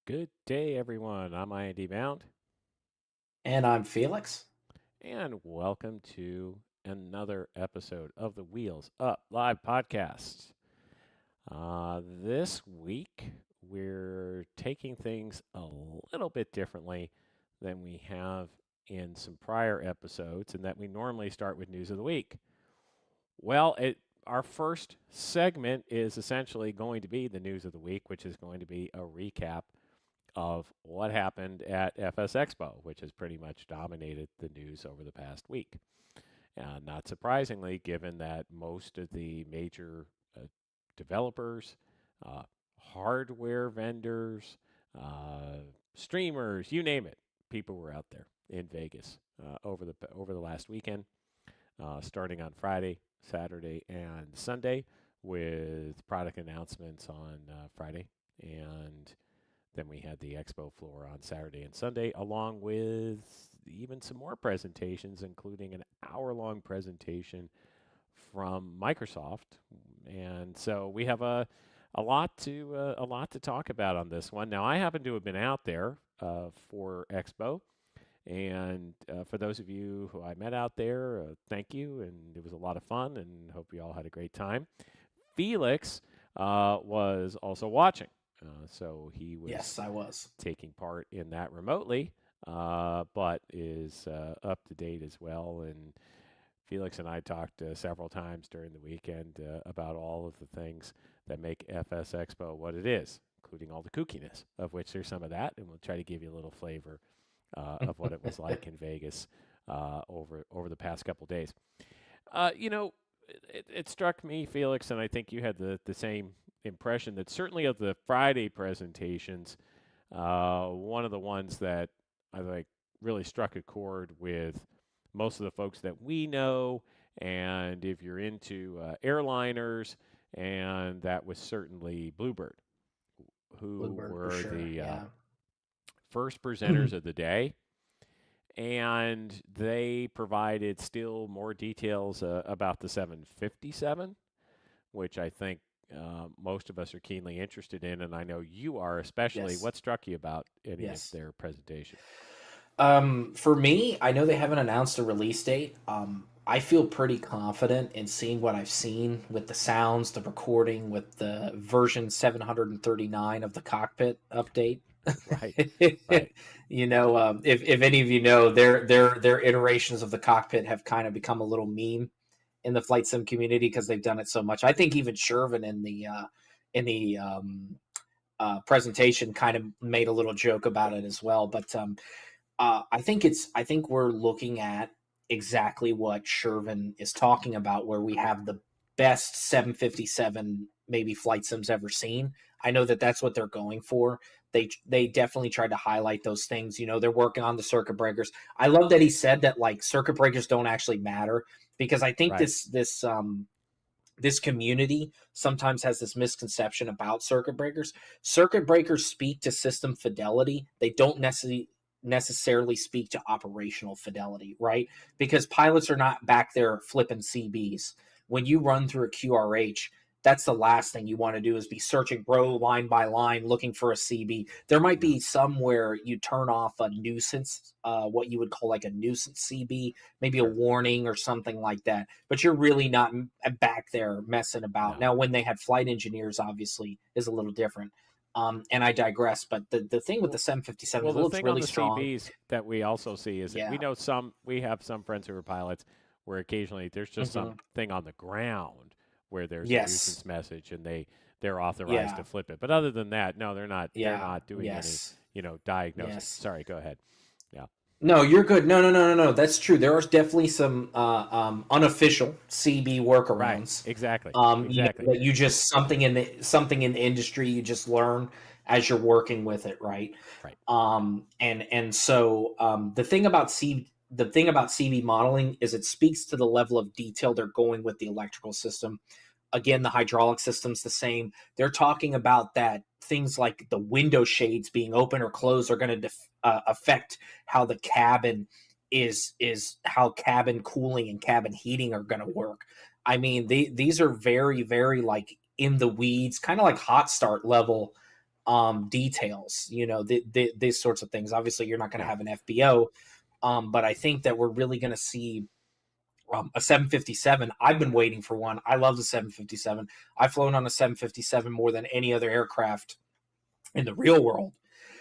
Good day, everyone. I'm IND Bound, And I'm Felix. and welcome to another episode of the Wheels Up Live podcast. This week, we're taking things a little bit differently than we have in some prior episodes, and that we normally start with news of the week. Well, our first segment is essentially going to be the news of the week, which is going to be a recap of what happened at FS Expo, which has pretty much dominated the news over the past week. Not surprisingly, given that most of the major developers, uh, hardware vendors, streamers, you name it, people were out there in Vegas over the last weekend, starting on Friday, Saturday, and Sunday, with product announcements on Friday and then we had the expo floor on Saturday and Sunday, along with even some more presentations, including an hour-long presentation from Microsoft. And so we have a lot to talk about on this one. Now, I happen to have been out there for Expo, and for those of you who I met out there, thank you, and it was a lot of fun, and hope you all had a great time. Felix was also watching, so he was Yes, I was. taking part in that remotely, but is up to date as well. And Felix and I talked several times during the weekend about all of the things that make FS Expo what it is, including all the kookiness, of which there's some of that, and we'll try to give you a little flavor of what it was like in Vegas over the past couple days. You know, it struck me, Felix, and I think you had the same impression that certainly of the Friday presentations, one of the ones that I think really struck a chord with most of the folks that we know, and if you're into airliners, and that was certainly Bluebird, who Bluebird for were sure. the Yeah. first presenters of the day, and they provided still more details about the 757, which I think most of us are keenly interested in, and I know you are especially. Yes. What struck you about any of Yes. their presentation? For me, I know they haven't announced a release date. I feel pretty confident in seeing what I've seen with the sounds, the recording, with the version 739 of the cockpit update. Right, right, If any of you know, their iterations of the cockpit have kind of become a little meme in the flight sim community because they've done it so much. I think even Shervin in the presentation kind of made a little joke about it as well. But I think we're looking at exactly what Shervin is talking about, where we have the best 757 maybe flight sims ever seen. I know that that's what they're going for. They definitely tried to highlight those things. They're working on the circuit breakers. I love that he said that like circuit breakers don't actually matter, because I think right. this community sometimes has this misconception about circuit breakers. Circuit breakers speak to system fidelity. They don't necessarily speak to operational fidelity, right? Because pilots are not back there flipping CBs. When you run through a QRH, that's the last thing you want to do is be searching row line by line looking for a CB. There might No, be somewhere you turn off a nuisance, what you would call like a nuisance CB, maybe a sure, warning or something like that. But you're really not back there messing about. no. Now, when they had flight engineers, obviously, is a little different. And I digress. But the thing with the Well, 757 well, is it the looks thing on really the strong. CBs that we also see is that Yeah. we have some friends who are pilots where occasionally there's just Hmm. something on the ground where there's a Yes. nuisance message and they're authorized Yeah. to flip it. But other than that, no, they're Yeah. not doing any, Yes. diagnosing. Yes. Sorry, go ahead. Yeah. No, you're good. No, no, no, no, no. That's true. There are definitely some unofficial CB Right. workarounds. Exactly. Exactly. That you just something in the industry you just learn as you're working with it, right? Right. And so the thing about CB modeling is it speaks to the level of detail they're going with the electrical system. Again, the hydraulic system's the same. They're talking about that things like the window shades being open or closed are going to affect how the cabin is how cabin cooling and cabin heating are going to work. I mean, these are very, very like in the weeds, kind of like hot start level details. These sorts of things. Obviously, you're not going to Yeah. have an FBO, but I think that we're really going to see a 757. I've been waiting for one. I love the 757. I've flown on a 757 more than any other aircraft in the real world.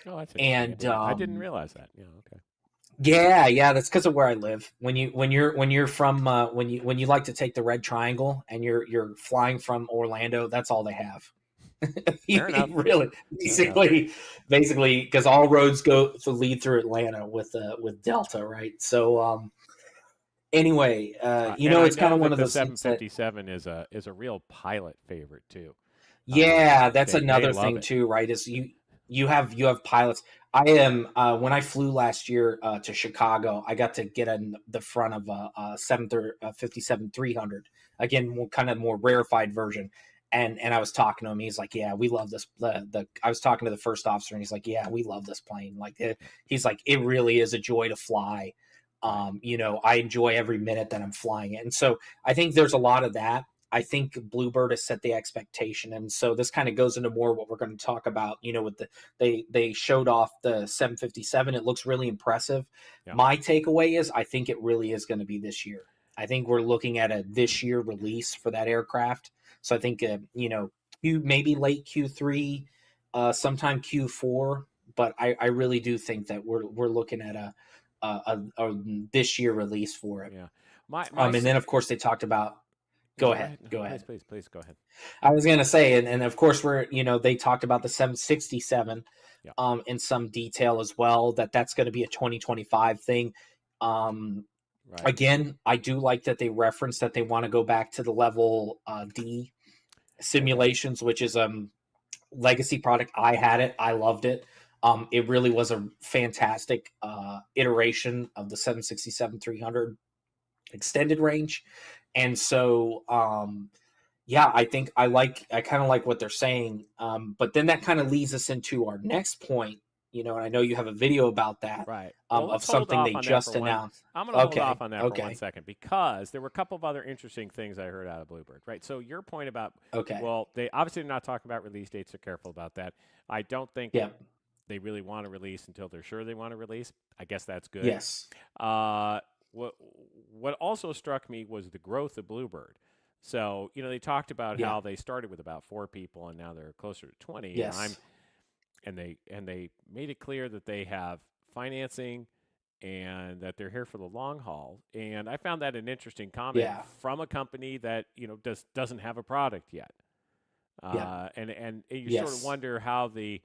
Oh, that's interesting. And I didn't realize that. Yeah. Okay. yeah, that's because of where I live. When you're from when you like to take the red triangle and you're flying from Orlando, that's all they have. Fair enough. Really, Fair enough. basically, because all roads go to lead through Atlanta with Delta, right? So anyway, And I it's kind know of one that of the those things that 757 is a real pilot favorite too. yeah, that's They another love thing it. too, right? Is you have pilots. I am when I flew last year to Chicago, I got to get in the front of a 757 300. Again, kind of more rarefied version. And I was talking to him. He's like, "Yeah, we love this." I was talking to the first officer, and he's like, "Yeah, we love this plane." He's like, "It really is a joy to fly." Right. I enjoy every minute that I'm flying it, and so I think there's a lot of that. I think Bluebird has set the expectation, and so this kind of goes into more what we're going to talk about. With they showed off the 757. It looks really impressive. Yeah. My takeaway is I think it really is going to be this year. I think we're looking at a this year release for that aircraft. So I think maybe late Q3, sometime Q4. But I really do think that we're looking at a this year release for it. Yeah. My And then of course they talked about. No, Go go ahead. ahead. No, Go ahead. please go ahead. I was gonna say, and of course they talked about the 767 Yeah. in some detail as well. That's going to be a 2025 thing. Right. Again, I do like that they reference that they want to go back to the level D simulations, which is legacy product. I had it. I loved it. It really was a fantastic iteration of the 767-300 extended range. And so, yeah, I think I kind of like what they're saying. But then that kind of leads us into our next point, and I know you have a video about that, Right. Well, of let's hold something off they on that just for one. announced. I'm going to hold Okay. off on that for 1 second because there were a couple of other interesting things I heard out of Bluebird. Right. So your point about well, they obviously are not talking about release dates. They're careful about that. I don't think they really want to release until they're sure they want to release. I guess that's good. Yes. What also struck me was the growth of Bluebird. So they talked about how they started with about 4 people and now they're closer to 20. Yes. And they made it clear that they have financing and that they're here for the long haul. And I found that an interesting comment from a company that doesn't have a product yet. And you sort of wonder how the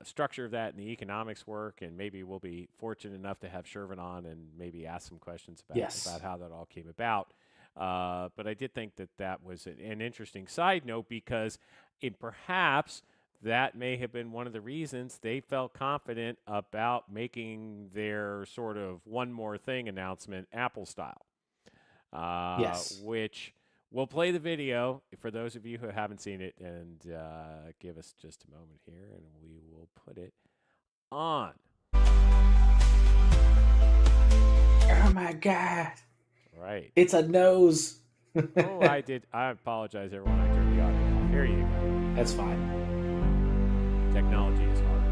structure of that and the economics work, and maybe we'll be fortunate enough to have Shervin on and maybe ask some questions about how that all came about. But I did think that was an interesting side note because perhaps that may have been one of the reasons they felt confident about making their sort of one more thing announcement Apple style. Which we'll play the video for those of you who haven't seen it, and give us just a moment here, and we will put it on. Oh my God! Right, it's a nose. Oh, I did. I apologize, everyone. I turned the audio off. Here you go. That's fine. Technology is hard.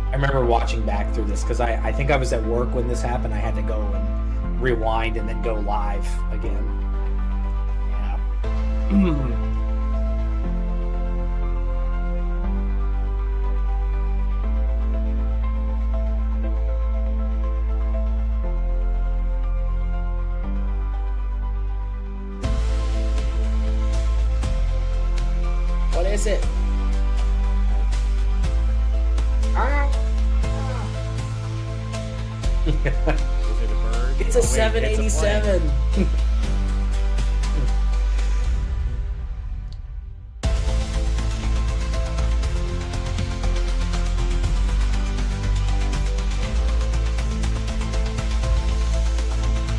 I remember watching back through this because I think I was at work when this happened. I had to go and rewind and then go live again. Yeah. What is it? Is it a bird? It's a 787.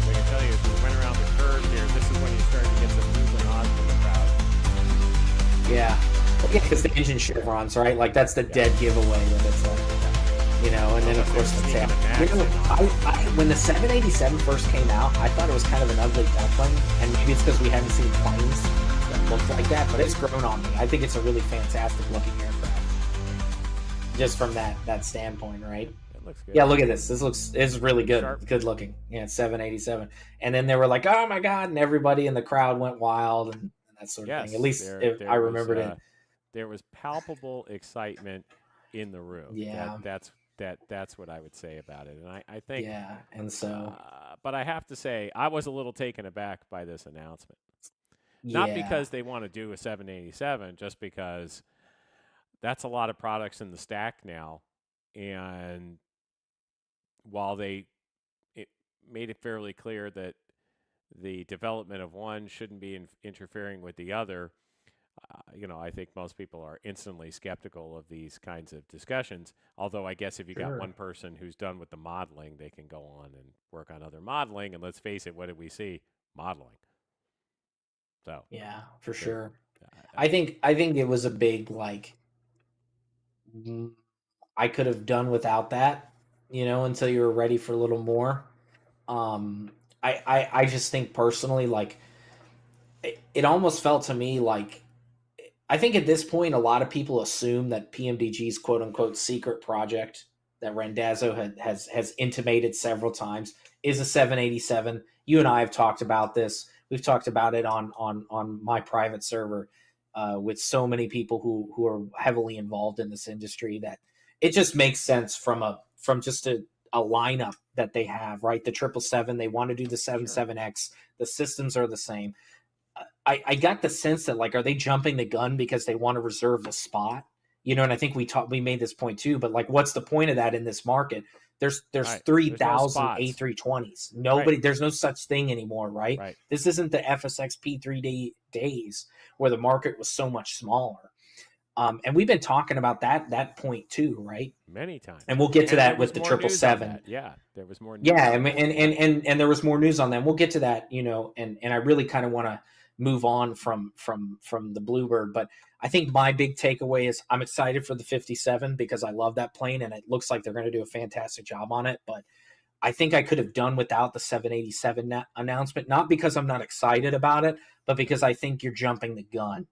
I can tell you, as we went around the curve here, this is when you start to get some movement on from the crowd. Yeah, because the engine chevrons, right? Like that's the dead giveaway that it's like. And Oh, then of but they're course the tail. sneaking a Max in on it. When the 787 first came out, I thought it was kind of an ugly duckling, and maybe it's because we haven't seen planes that looked like that, but it's grown on me. I think it's a really fantastic looking aircraft, just from that standpoint, right? It looks good. Yeah, look at this. This is really Looks good. sharp. Good looking. Yeah, it's 787. And then they were like, "Oh my god!" And everybody in the crowd went wild and that sort of thing. At Yes, least there if I there was remembered it. uh, there was palpable excitement in the room. Yeah, That's what I would say about it. And I think, yeah. And so, but I have to say, I was a little taken aback by this announcement. Not yeah, because they want to do a 787, just because that's a lot of products in the stack now. And while they it made it fairly clear that the development of one shouldn't be interfering with the other, I think most people are instantly skeptical of these kinds of discussions. Although I guess if you got sure. one person who's done with the modeling, they can go on and work on other modeling. And let's face it, what did we see? Modeling. So Yeah, for there, sure. uh, I think it was a big like mm, I could have done without that, until you were ready for a little more. Um, I just think personally, like it almost felt to me like I think at this point, a lot of people assume that PMDG's quote unquote secret project that Rendazzo has intimated several times is a 787. You and I have talked about this. We've talked about it on my private server with so many people who are heavily involved in this industry that it just makes sense from just a lineup that they have, right? The 777, they want to do the sure. 77X. The systems are the same. I got the sense that like, are they jumping the gun because they want to reserve the spot? And I think we made this point too. But like, what's the point of that in this market? There's Right. three There's no thousand spots. A320s. Right. Nobody, there's no such thing anymore, right? Right. This isn't the FSX P3D days where the market was so much smaller. And we've been talking about that point too, right? Many times. And we'll get to And there that was with the more triple news on seven. that. Yeah. There was more news Yeah, on and that. and Yeah. and and, there was more news on that. We'll get to that, and I really kind of want to move on from the Bluebird, but I think my big takeaway is I'm excited for the 57 because I love that plane and it looks like they're going to do a fantastic job on it, but I think I could have done without the 787 announcement, not because I'm not excited about it, but because I think you're jumping the gun.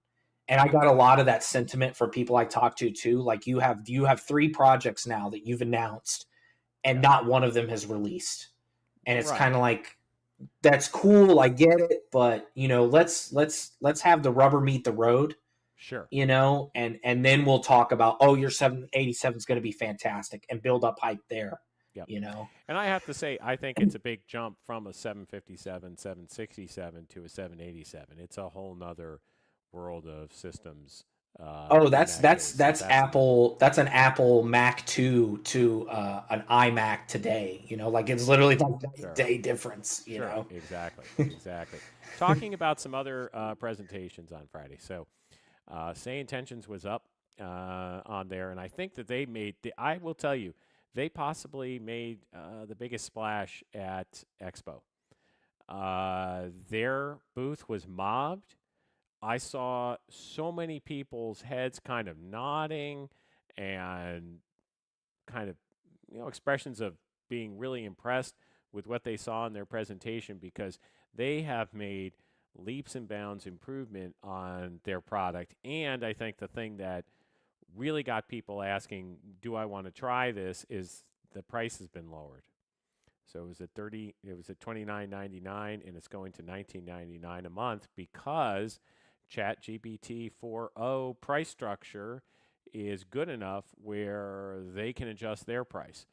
And I got a lot of that sentiment for people I talked to too. Like you have three projects now that you've announced and Yeah. not one of them has released. And it's kind Right. of like that's cool, I get it, but let's have the rubber meet the road, Sure. and then we'll talk about, oh, your 787 is going to be fantastic and build up hype there, Yep. you know. And I have to say, I think it's a big jump from a 757, 767 to a 787. It's a whole nother world of systems Oh, in that's that that's case. that's That's another. Apple. That's an Apple Mac 2 to an iMac today. Like it's literally like night and Sure. day difference. Sure. Exactly. Exactly. Talking about some other presentations on Friday. So, Say Intentions was up on there, and I think that they made. I will tell you, they possibly made the biggest splash at Expo. Their booth was mobbed. I saw so many people's heads kind of nodding and kind of expressions of being really impressed with what they saw in their presentation because they have made leaps and bounds improvement on their product. And I think the thing that really got people asking, do I want to try this, is the price has been lowered. So it was at $29.99 and it's going to $19.99 a month because ChatGPT 4.0 price structure is good enough where they can adjust their price.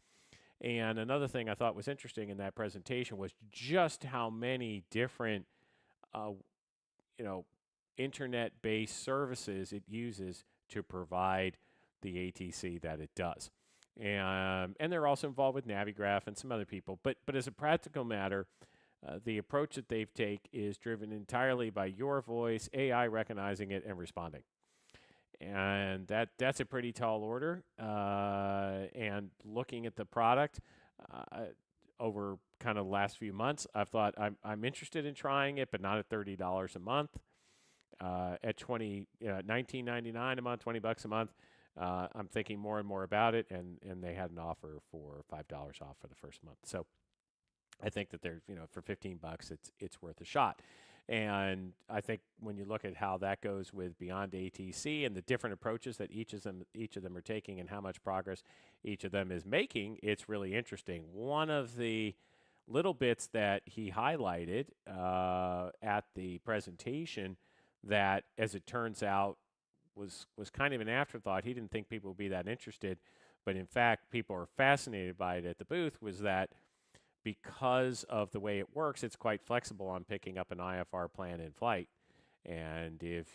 And another thing I thought was interesting in that presentation was just how many different, uh, you know, internet-based services it uses to provide the ATC that it does. And they're also involved with Navigraph and some other people. But as a practical matter, the approach that they've take is driven entirely by your voice, AI recognizing it and responding. And that's a pretty tall order. And looking at the product over kind of the last few months, I've thought I'm interested in trying it, but not at $30 a month. At 19.99 a month, $20 a month, I'm thinking more and more about it, and they had an offer for $5 off for the first month. So I think that there's, for $15, it's worth a shot. And I think when you look at how that goes with Beyond ATC and the different approaches that each of them are taking and how much progress each of them is making, it's really interesting. One of the little bits that he highlighted at the presentation that, as it turns out, was kind of an afterthought. He didn't think people would be that interested, but in fact, people are fascinated by it at the booth. Was that because of the way it works, it's quite flexible on picking up an IFR plan in flight. And if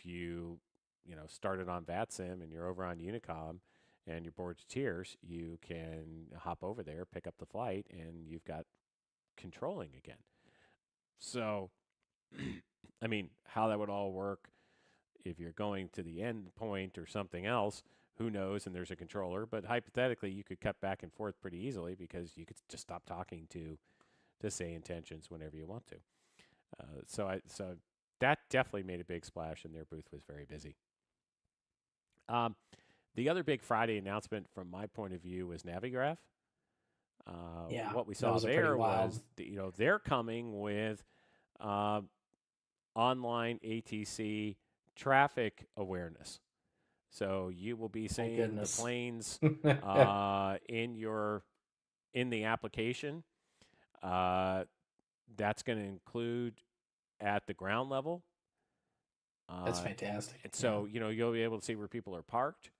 started on VATSIM and you're over on Unicom and you're bored to tears, you can hop over there, pick up the flight, and you've got controlling again. So, I mean, how that would all work if you're going to the end point or something else, who knows? And there's a controller, but hypothetically, you could cut back and forth pretty easily because you could just stop talking to say intentions whenever you want to. So that definitely made a big splash, and their booth was very busy. Um, the other big Friday announcement, from my point of view, was Navigraph. Yeah, What we that saw was a pretty there wild. was, they're coming with uh, online ATC traffic awareness. So you will be Thank seeing the goodness. planes in the application. Uh, that's going to include at the ground level. That's Uh, fantastic. and Yeah. so, you'll be able to see where people are parked.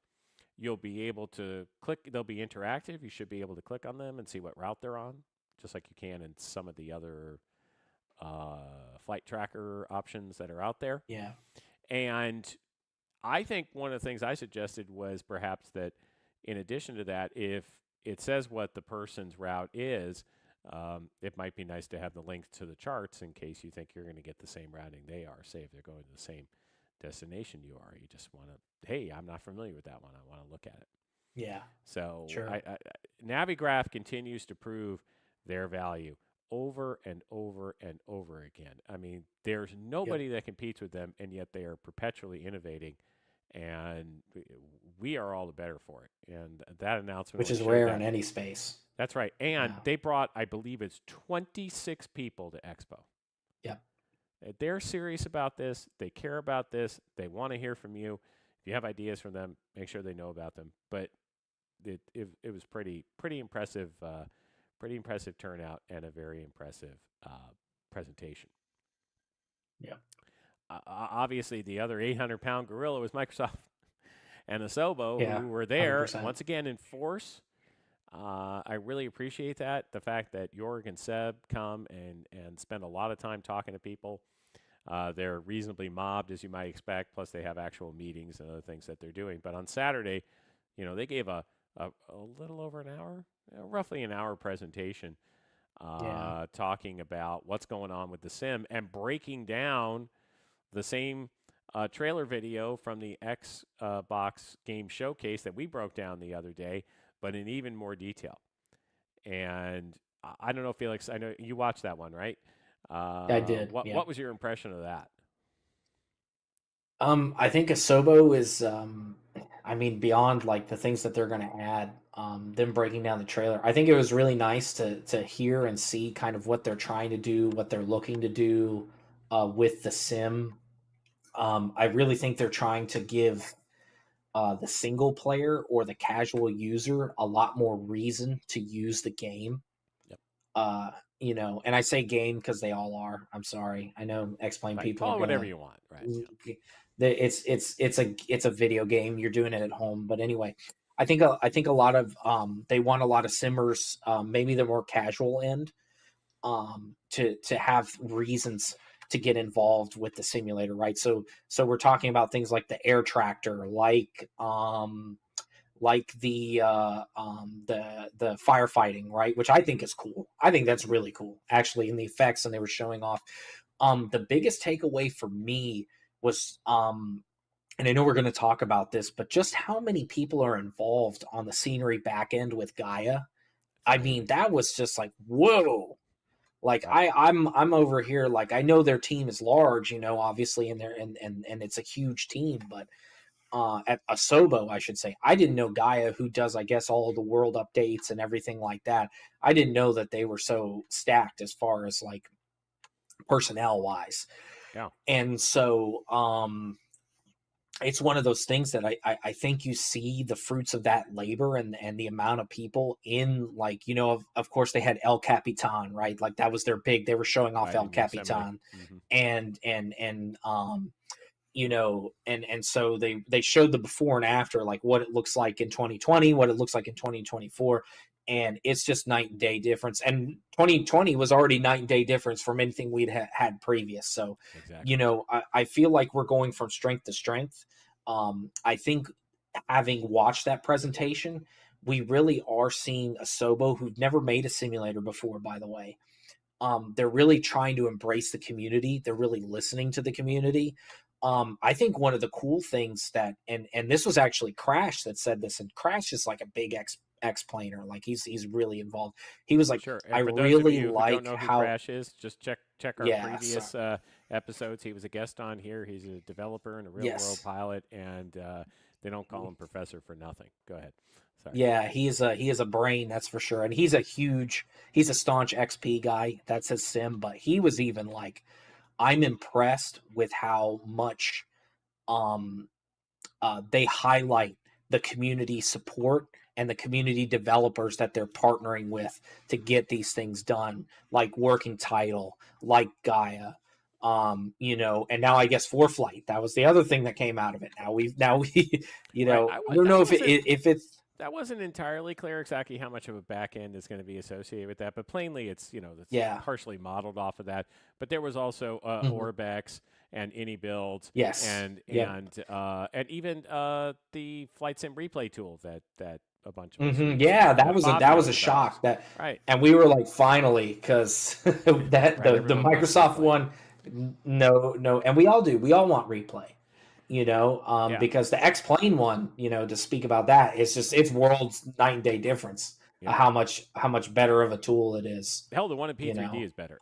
You'll be able to click, they'll be interactive. You should be able to click on them and see what route they're on, just like you can in some of the other flight tracker options that are out there. Yeah. And I think one of the things I suggested was perhaps that, in addition to that, if it says what the person's route is, it might be nice to have the links to the charts in case you think you're going to get the same routing they are. Say if they're going to the same destination you are, you just want to, hey, I'm not familiar with that one. I want to look at it. Yeah. So Sure. Navigraph continues to prove their value over and over and over again. I mean, there's Yep. nobody that competes with them, and yet they are perpetually innovating, and we are all the better for it. And that announcement Which when he is showed rare in that, any space. that's right. And Yeah. they brought, I believe it's 26 people to Expo. Yep. They're serious about this. They care about this. They want to hear from you. If you have ideas from them, make sure they know about them. But it was pretty impressive turnout and a very impressive presentation. Yep. Obviously, the other 800-pound gorilla was Microsoft and Asobo, Yeah. who were one Hundred there percent. once again in force. I really appreciate that. The fact that Jorg and Seb come and spend a lot of time talking to people. They're reasonably mobbed, as you might expect, plus they have actual meetings and other things that they're doing. But on Saturday, they gave a little over an hour, roughly an hour presentation Yeah. talking about what's going on with the sim and breaking down the same trailer video from the Xbox game showcase that we broke down the other day, but in even more detail. And I don't know, Felix, I know you watched that one, right? I did. What Yeah. was your impression of that? I think Asobo is, I mean, beyond like the things that they're going to add, them breaking down the trailer. I think it was really nice to hear and see kind of what they're trying to do, what they're looking to do with the sim. I really think they're trying to give the single player or the casual user a lot more reason to use the game. Yep. And I say game because they all are. I'm sorry. I know X-Plane Right. people are Call it whatever gonna. you want. Right. Yeah. It's a video game. You're doing it at home, but anyway, I think a lot of they want a lot of simmers, maybe the more casual end, to have reasons to get involved with the simulator, right? So we're talking about things like the air tractor, like the firefighting, right? Which I think is cool. I think that's really cool, actually, in the effects, and they were showing off. The biggest takeaway for me was, and I know we're going to talk about this, but just how many people are involved on the scenery back end with Gaia. It's I mean, amazing. that was just like, whoa. Like Yep. I'm over here, like I know their team is large, obviously, and they're and it's a huge team, but at Asobo, I should say. I didn't know Gaia, who does, I guess, all of the world updates and everything like that. I didn't know that they were so stacked as far as like personnel wise. Yeah. And so it's one of those things that I think you see the fruits of that labor and the amount of people in, like, of course they had El Capitan, right? Like that was their big, they were showing off Right El in Yosemite. Capitan Hmm. and and so they showed the before and after, like what it looks like in 2020, what it looks like in 2024, and it's just night and day difference. And 2020 was already night and day difference from anything we'd had previous. So Exactly. I feel like we're going from strength to strength. I think, having watched that presentation, we really are seeing a Sobo who've never made a simulator before, by the way. They're really trying to embrace the community. They're really listening to the community. I think one of the cool things that, and this was actually Crash that said this, and Crash is like a big explainer. Like he's really involved. He was like, Sure. I And for those of really you who don't like know who how, Crash is, just check our yeah, so, previous episodes. He was a guest on here. He's a developer and a real world yes, pilot, and they don't call him professor for nothing. Go ahead. Sorry. yeah, he is a brain, that's for sure, and he's a staunch XP guy. That's his sim, but he was even like, I'm impressed with how much um they highlight the community support and the community developers that they're partnering with to get these things done, like Working Title, like Gaia, and now I guess Forflight. That was the other thing that came out of it. Now we, Right. I don't know Wasn't if it's, that wasn't entirely clear exactly how much of a back end is going to be associated with that, but plainly it's yeah, partially modeled off of that. But there was also mhm, Orbex and any builds yes, yep, and even the flight sim replay tool that a bunch of us use yeah, that that was a that was Fabio a develops. shock, that, Right. and we were like, finally, because that Right. the Everyone wants Microsoft replay. one, no, no, and we all do, we all want replay, Yeah. because the X Plane one, to speak about that, it's worlds night and day difference, Yep. how much better of a tool it is, Hell, the one in you P3D know, is better.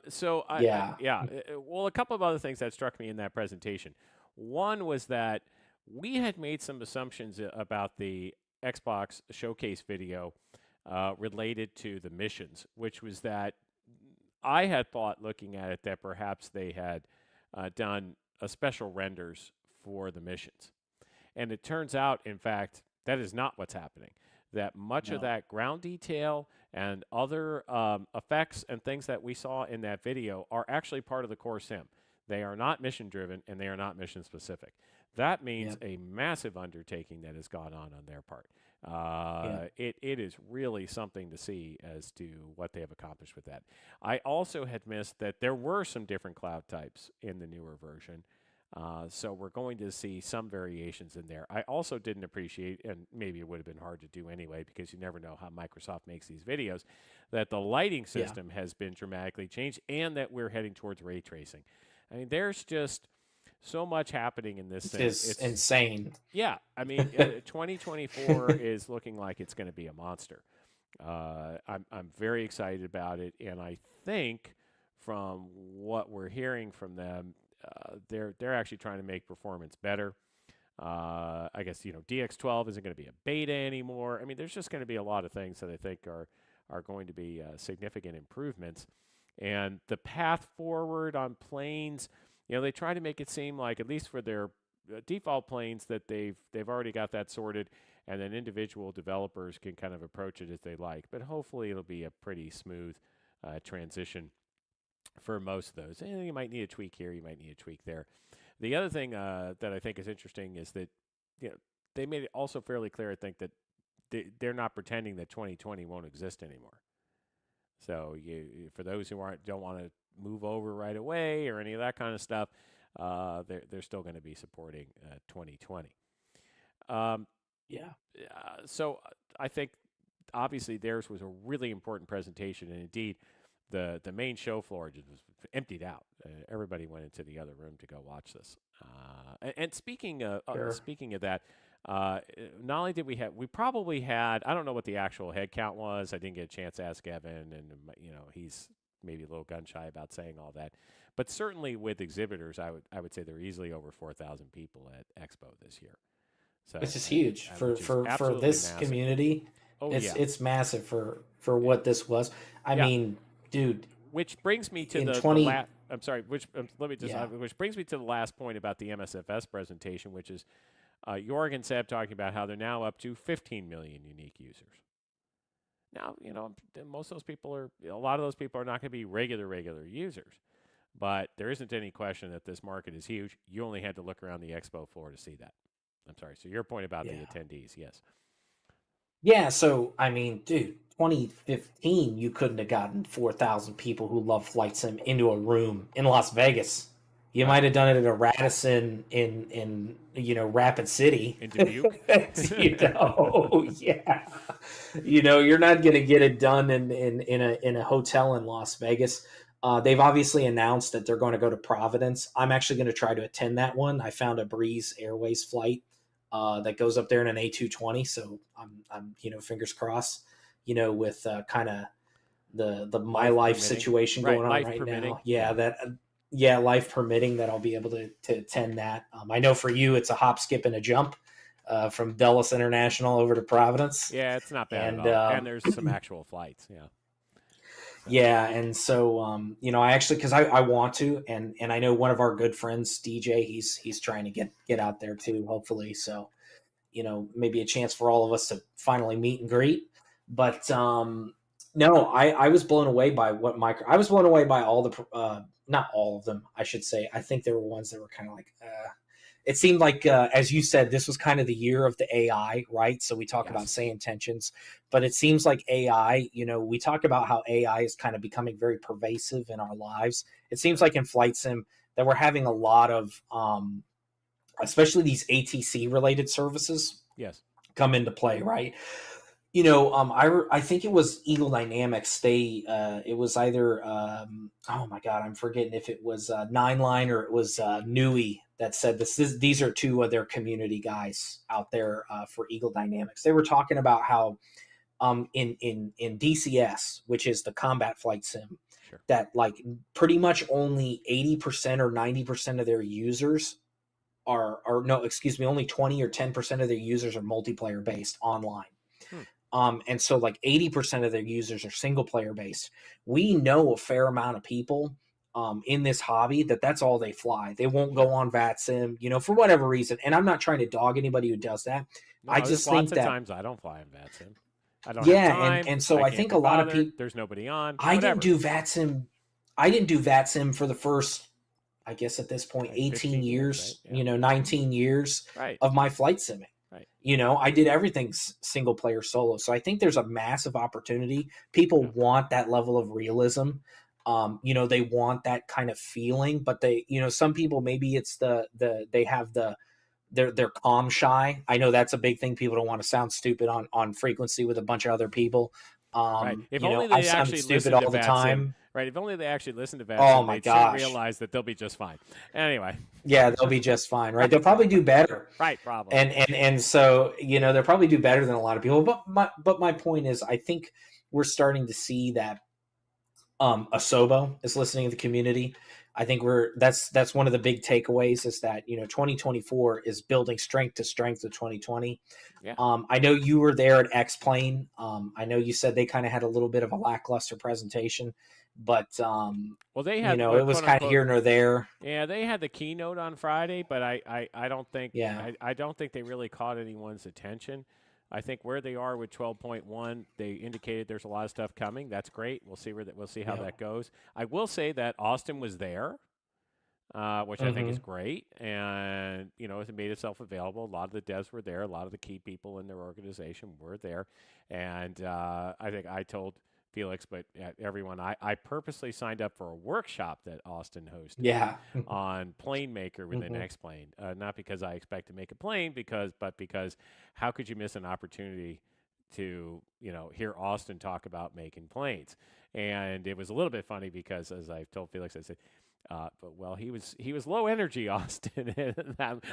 So yeah, yeah. Well, a couple of other things that struck me in that presentation. One was that we had made some assumptions about the Xbox showcase video related to the missions, which was that I had thought, looking at it, that perhaps they had done a special renders for the missions. And it turns out, in fact, that is not what's happening. That much of no, that ground detail and other effects and things that we saw in that video are actually part of the core sim. They are not mission driven and they are not mission specific. That yeah, means a massive undertaking that has gone on their part. yeah, It is really something to see as to what they have accomplished with that. I also had missed that there were some different cloud types in the newer version. So we're going to see some variations in there. I also didn't appreciate, and maybe it would have been hard to do anyway, because you never know how Microsoft makes these videos, that the lighting yeah, system has been dramatically changed and that we're heading towards ray tracing. I mean, there's just so much happening in this it thing. is It's, insane. yeah, I mean, 2024 is looking like it's going to be a monster. I'm very excited about it, and I think from what we're hearing from them, they're actually trying to make performance better. I guess DX12 isn't going to be a beta anymore. I mean, there's just going to be a lot of things that I think are going to be significant improvements. And the path forward on planes, they try to make it seem like, at least for their default planes, that they've already got that sorted, and then individual developers can kind of approach it as they like. But hopefully, it'll be a pretty smooth transition for most of those. And you might need a tweak here, you might need a tweak there. The other thing that I think is interesting is that you know they made it also fairly clear, I think, that they're not pretending that 2020 won't exist anymore. So for those who don't want to move over right away or any of that kind of stuff, they're still going to be supporting 2020. Um, Yeah, so I think obviously theirs was a really important presentation, and indeed, the main show floor just was emptied out. Everybody went into the other room to go watch this. And sure. speaking of that, not only did we probably had, I don't know what the actual head count was. I didn't get a chance to ask Evan, and he's maybe a little gun shy about saying all that. But certainly with exhibitors, I would say there are easily over 4,000 people at Expo this year. Which So, is huge which is for absolutely this massive. community. Oh It's yeah, it's massive for Eh, what this was. I yeah. mean, dude, Which brings me to in the 20 last. I'm sorry. Which let me just. yeah. Which brings me to the last point about the MSFS presentation, which is Jorg and Seb talking about how they're now up to 15 million unique users. Now, most of those people are, a lot of those people are not going to be regular users, but there isn't any question that this market is huge. You only had to look around the expo floor to see that. I'm sorry. So your point about the Yeah. attendees, yes. Yeah, so I mean, dude, 2015, you couldn't have gotten 4,000 people who love flight sim into a room in Las Vegas. You Right. might have done it at a Radisson in Rapid City. In Dubuque. Yeah. You're not going to get it done in a hotel in Las Vegas. They've obviously announced that they're going to go to Providence. I'm actually going to try to attend that one. I found a Breeze Airways flight that goes up there in an A220. So I'm fingers crossed, with kind of the my Life life permitting. situation Right. going on Life right permitting. now. Yeah, Yeah. life permitting, that I'll be able to attend that. I know for you, it's a hop, skip, and a jump from Dulles International over to Providence, Yeah, it's not bad at and all. And there's some actual flights. Yeah. So, yeah, and so I actually, because I want to, and I know one of our good friends, DJ, he's trying to get out there too, hopefully. So maybe a chance for all of us to finally meet and greet. But no, I was blown away by I was blown away by all the not all of them, I should say. I think there were ones that were kind of like it seemed like as you said, this was kind of the year of the AI, right? So we talk about yes. say intentions, but it seems like AI, we talk about how AI is kind of becoming very pervasive in our lives. It seems like in flight sim that we're having a lot of especially these ATC related services Yes. come into play, right? I think it was Eagle Dynamics. It was either oh my god, I'm forgetting if it was Nine Line or it was Nui that said these are two of their community guys out there for Eagle Dynamics. They were talking about how in DCS, which is the combat flight sim, Sure. that like pretty much only 80% or 90% of their users are no, excuse me, only 20 or 10% of their users are multiplayer based online. Hmm. And so like 80% of their users are single player based. We know a fair amount of people in this hobby that's all they fly. They won't Sure. go on VATSIM, for whatever reason. And I'm not trying to dog anybody who does that. I No, there's just lots think of that, times I don't fly in VATSIM. I don't have yeah. And, time. and so I I can't think be a lot of bothered. people, There's nobody on. I didn't Whatever. do VATSIM. I didn't do VATSIM for the first, I guess at this point, Like 18 15 years, right? years, Yeah. 19 years Right. of my flight simming. Right. I did everything single player solo. So I think there's a massive opportunity. People Yeah. want that level of realism. They want that kind of feeling, but some people, maybe it's they have they're calm shy. I know that's a big thing. People don't want to sound stupid on frequency with a bunch of other people. Right. If only I they sounded actually stupid listen to all the VATSIM. time. Right. If only they actually listen to Oh VATSIM, my they'd soon gosh. realize that they'll be just fine. Anyway. Yeah, they'll be just fine, right? They'll Right. probably do better. Right. Probably. And so they'll probably do better than a lot of people. But my point is, I think we're starting to see that Asobo is listening to the community. I think that's one of the big takeaways is that 2024 is building strength to strength of 2020. Yeah. I know you were there at X Plane. I know you said they kind of had a little bit of a lackluster presentation, but Well, they had it was quote kind of unquote. here nor there. Yeah, they had the keynote on Friday, but I don't think Yeah. I don't think they really caught anyone's attention. I think where they are with 12.1, they indicated there's a lot of stuff coming. That's great. We'll see how Yeah. that goes. I will say that Austin was there, which I think is Mm-hmm. great, and it made itself available. A lot of the devs were there. A lot of the key people in their organization were there, and I think I told Felix, but everyone, I purposely signed up for a workshop that Austin hosted Yeah. on plane maker with the Mm-hmm. next plane. Not because I expect to make a plane, but because how could you miss an opportunity to hear Austin talk about making planes? And it was a little bit funny because, as I told Felix, I said, But he was low energy, Austin,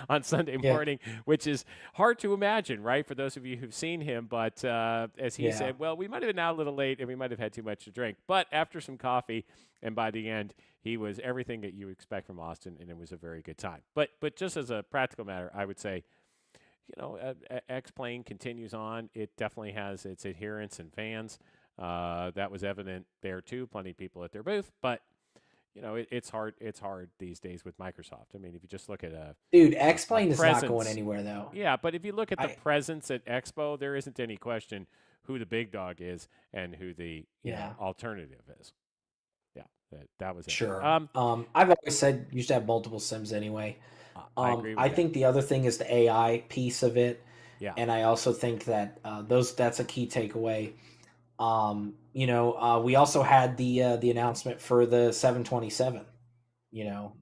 on Sunday Yeah. morning, which is hard to imagine, right? For those of you who've seen him, but as he Yeah. said, well, we might have been out a little late and we might have had too much to drink, but after some coffee, and by the end, he was everything that you expect from Austin, and it was a very good time. But just as a practical matter, I would say, X Plane continues on. It definitely has its adherents and fans. That was evident there too. Plenty of people at their booth, but it's hard. It's hard these days with Microsoft. I mean, if you just look at Dude, a X-Plane is not going presence, anywhere though. yeah. But if you look at the I presence at Expo, there isn't any question who the big dog is and who the Yeah. alternative is. Yeah, that was evident. Sure. I've always said you should have multiple sims anyway. I agree with I that. think the other thing is the AI piece of it, Yeah. and I also think that that's a key takeaway. We also had the announcement for the 727.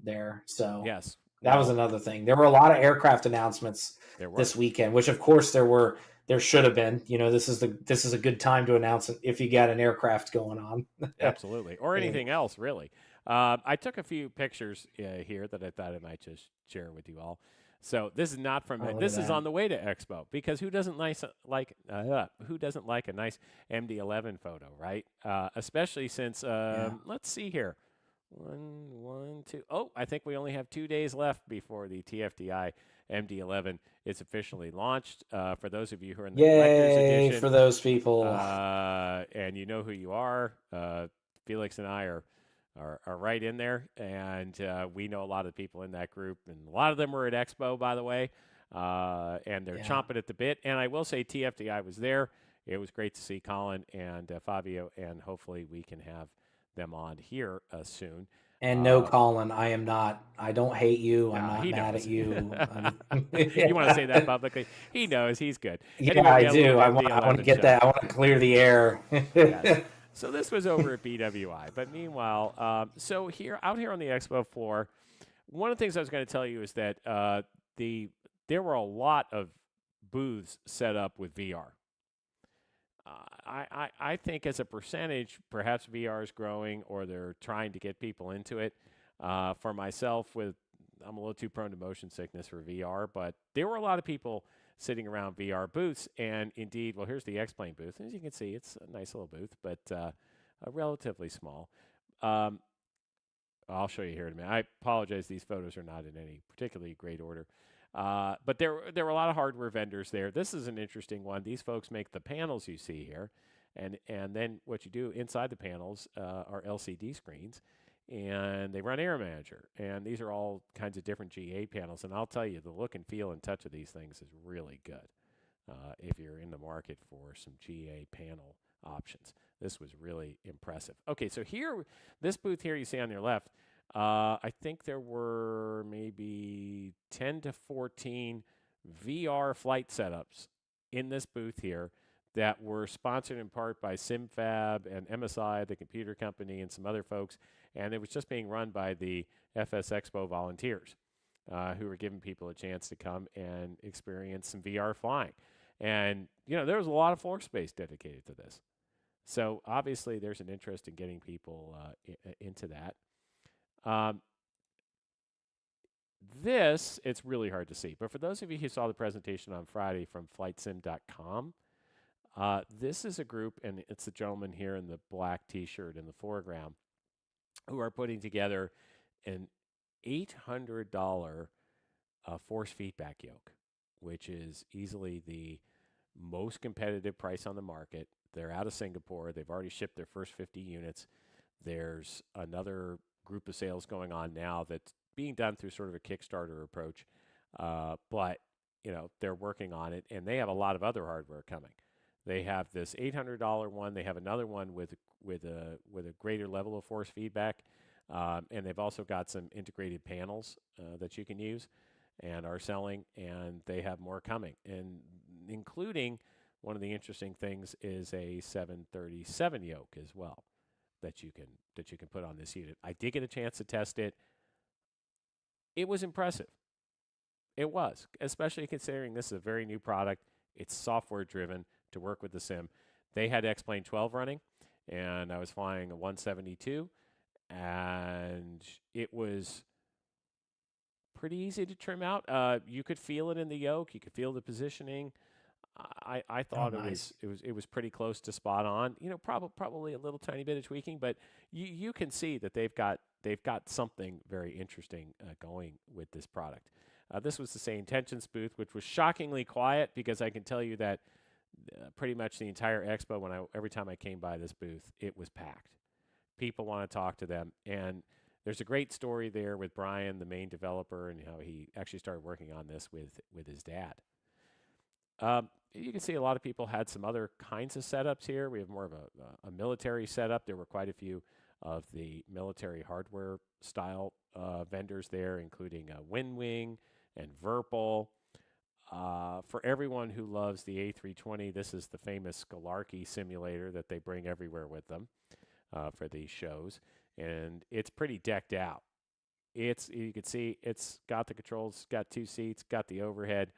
There, so Yes. that was Well, another thing. There were a lot of aircraft announcements there were. this weekend, which of course there should have been. This is a good time to announce it if you got an aircraft going on. Absolutely. Or And anything else, really. I took a few pictures here that I thought I might just share with you all. So this is not from oh, look at this is that. on the way to Expo because who doesn't like a nice MD-11 photo, right? Especially since Yeah. let's see here, one, two. Oh, I think we only have 2 days left before the TFDI MD-11 is officially launched. For those of you who are in the collector's Yay edition, for those people. and you know who you are. Felix and I are right in there, and we know a lot of the people in that group, and a lot of them were at Expo, by the way, and they're Yeah. chomping at the bit. And I will say, TFDI was there. It was great to see Colin and Fabio, and hopefully we can have them on here soon. And no, Uh, Colin, I am not. I don't hate you. I'm not he mad at knows. you. You want to say that Yeah. publicly? He knows. He's good. Yeah, Anyway, we I had a little do. I want to MD-11 get show. that. I want to clear the air. Yes. So this was over at BWI. But meanwhile, so out here on the expo floor, one of the things I was going to tell you is that there were a lot of booths set up with VR. I think as a percentage, perhaps VR is growing, or they're trying to get people into it. For myself, I'm a little too prone to motion sickness for VR, but there were a lot of people sitting around VR booths, and indeed, well, here's the X-Plane booth. As you can see, it's a nice little booth, but relatively small. Um, I'll show you here in a minute. I apologize; these photos are not in any particularly great order. But there were a lot of hardware vendors there. This is an interesting one. These folks make the panels you see here, and then what you do inside the panels are LCD screens, and they run Air Manager. And these are all kinds of different GA panels. And I'll tell you, the look and feel and touch of these things is really good. If you're in the market for some GA panel options, this was really impressive. Okay, so here, this booth here you see on your left, I think there were maybe 10 to 14 VR flight setups in this booth here that were sponsored in part by SimFab and MSI, the computer company, and some other folks. And it was just being run by the FS Expo volunteers who were giving people a chance to come and experience some VR flying. And, there was a lot of floor space dedicated to this. So obviously, there's an interest in getting people into that. Um, it's really hard to see. But for those of you who saw the presentation on Friday from flightsim.com, this is a group, and it's the gentleman here in the black T-shirt in the foreground, who are putting together an $800 force feedback yoke, which is easily the most competitive price on the market. They're out of Singapore. They've already shipped their first 50 units. There's another group of sales going on now that's being done through sort of a Kickstarter approach. But they're working on it, and they have a lot of other hardware coming. They have this $800 one. They have another one with a greater level of force feedback, and they've also got some integrated panels that you can use and are selling, and they have more coming, and including one of the interesting things is a 737 yoke as well that you can put on this unit. I did get a chance to test it. It was impressive. It was, especially considering this is a very new product. It's software driven to work with the sim. They had X-Plane 12 running, and I was flying a 172, and it was pretty easy to trim out. You could feel it in the yoke. You could feel the positioning. I Oh, thought nice. it was pretty close to spot on. You know, probably a little tiny bit of tweaking, but you can see that they've got something very interesting going with this product. This was the St. Tensions booth, which was shockingly quiet because I can tell you that pretty much the entire expo, every time I came by this booth, it was packed. People want to talk to them, and there's a great story there with Brian, the main developer, and how he actually started working on this with his dad. You can see a lot of people had some other kinds of setups here. We have more of a military setup. There were quite a few of the military hardware style vendors there, including Wing and Verpal. For everyone who loves the A320, this is the famous Scalarkey simulator that they bring everywhere with them for these shows, and it's pretty decked out. You can see it's got the controls, got two seats, got the overhead.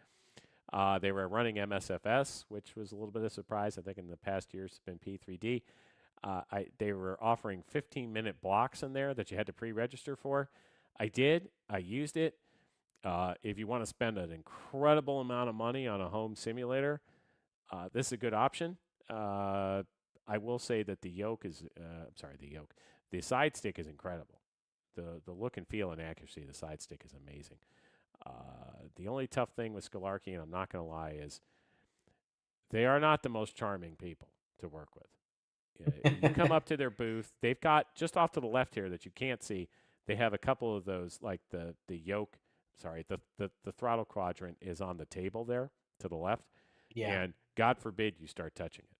They were running MSFS, which was a little bit of a surprise. I think in the past years it's been P3D. They were offering 15-minute blocks in there that you had to pre-register for. I did. I used it. If you want to spend an incredible amount of money on a home simulator, this is a good option. I will say that the side stick is incredible. The look and feel and accuracy of the side stick is amazing. The only tough thing with Scalarkey, and I'm not going to lie, is they are not the most charming people to work with. You come up to their booth, they've got just off to the left here that you can't see. They have a couple of those, like the yoke. Sorry, the throttle quadrant is on the table there to the left, Yeah. and God forbid you start touching it.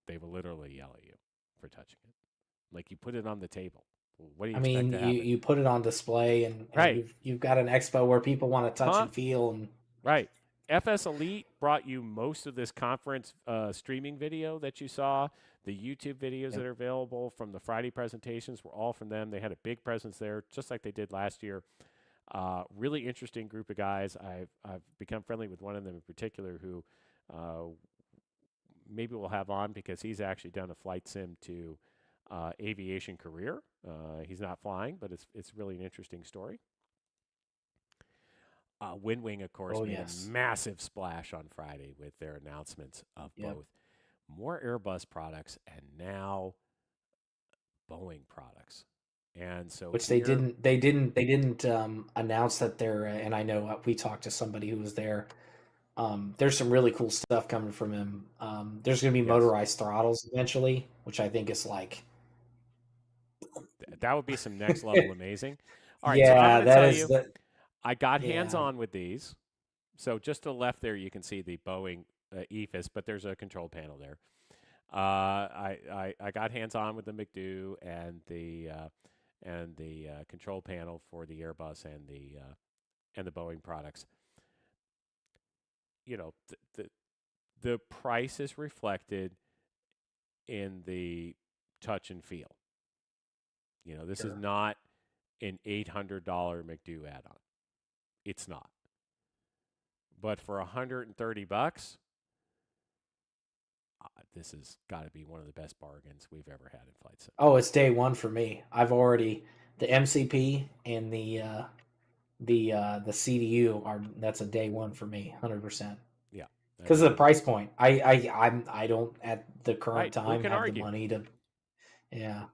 They will literally yell at you for touching it. Like you put it on the table. Well, what do you I expect mean, to you happen? you put it on display, and Right. you've got an expo where people want to touch Huh? and feel, and Right. FS Elite brought you most of this conference streaming video that you saw. The YouTube videos yep. that are available from the Friday presentations were all from them. They had a big presence there, just like they did last year. Really interesting group of guys. I've become friendly with one of them in particular who uh, maybe we'll have on because he's actually done a flight sim to aviation career. He's not flying, but it's really an interesting story. Wing, of course, Oh made a yes, massive splash on Friday with their announcements of yep. both more Airbus products and now Boeing products. And so Which they here, didn't they didn't they didn't announce that they're and I know we talked to somebody who was there. There's some really cool stuff coming from him. There's going to be yes, motorized throttles eventually, which I think is like, that would be some next level amazing. All right, so I'm yeah, going to that tell is you, the I got hands yeah. on with these. So just to the left there, you can see the Boeing EFIS, but there's a control panel there. I got hands on with the McDo and the control panel for the Airbus and the Boeing products. You know, the price is reflected in the touch and feel. You know, this is Sure. not an $800 McDo add-on. It's not. But for $130, this has got to be one of the best bargains we've ever had in flight sim. Oh, it's day one for me. I've already the MCP and the CDU are that's a day one for me, 100%. Yeah, I Because of the mean, price point, I don't at the current right? Who time can have the argue? money to, yeah.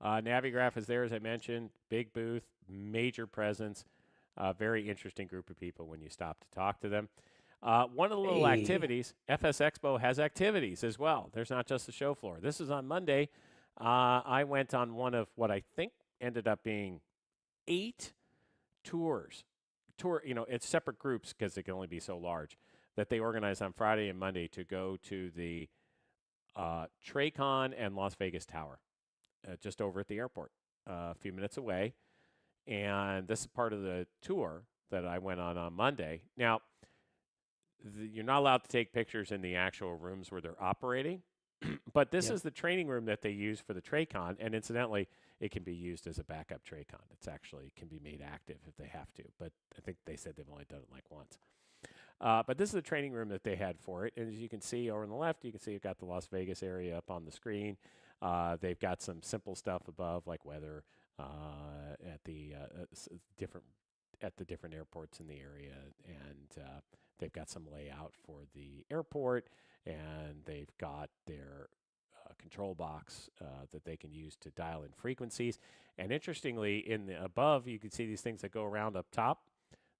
Navigraph is there, as I mentioned. Big booth, major presence. Very interesting group of people when you stop to talk to them. One of the little Hey, activities, FS Expo has activities as well. There's not just the show floor. This is on Monday. I went on one of what I think ended up being 8 tours. It's separate groups because it can only be so large that they organize on Friday and Monday to go to the Traycon and Las Vegas Tower, just over at the airport, a few minutes away. And this is part of the tour that I went on Monday. Now, you're not allowed to take pictures in the actual rooms where they're operating, but this yep. is the training room that they use for the Traycon, and incidentally, it can be used as a backup Traycon. It's actually can be made active if they have to, but I think they said they've only done it like once. But this is the training room that they had for it, and as you can see over on the left, you can see you've got the Las Vegas area up on the screen. They've got some simple stuff above, like weather, at the different at the different airports in the area, and they've got some layout for the airport, and they've got their control box that they can use to dial in frequencies. And interestingly, in the above, you can see these things that go around up top.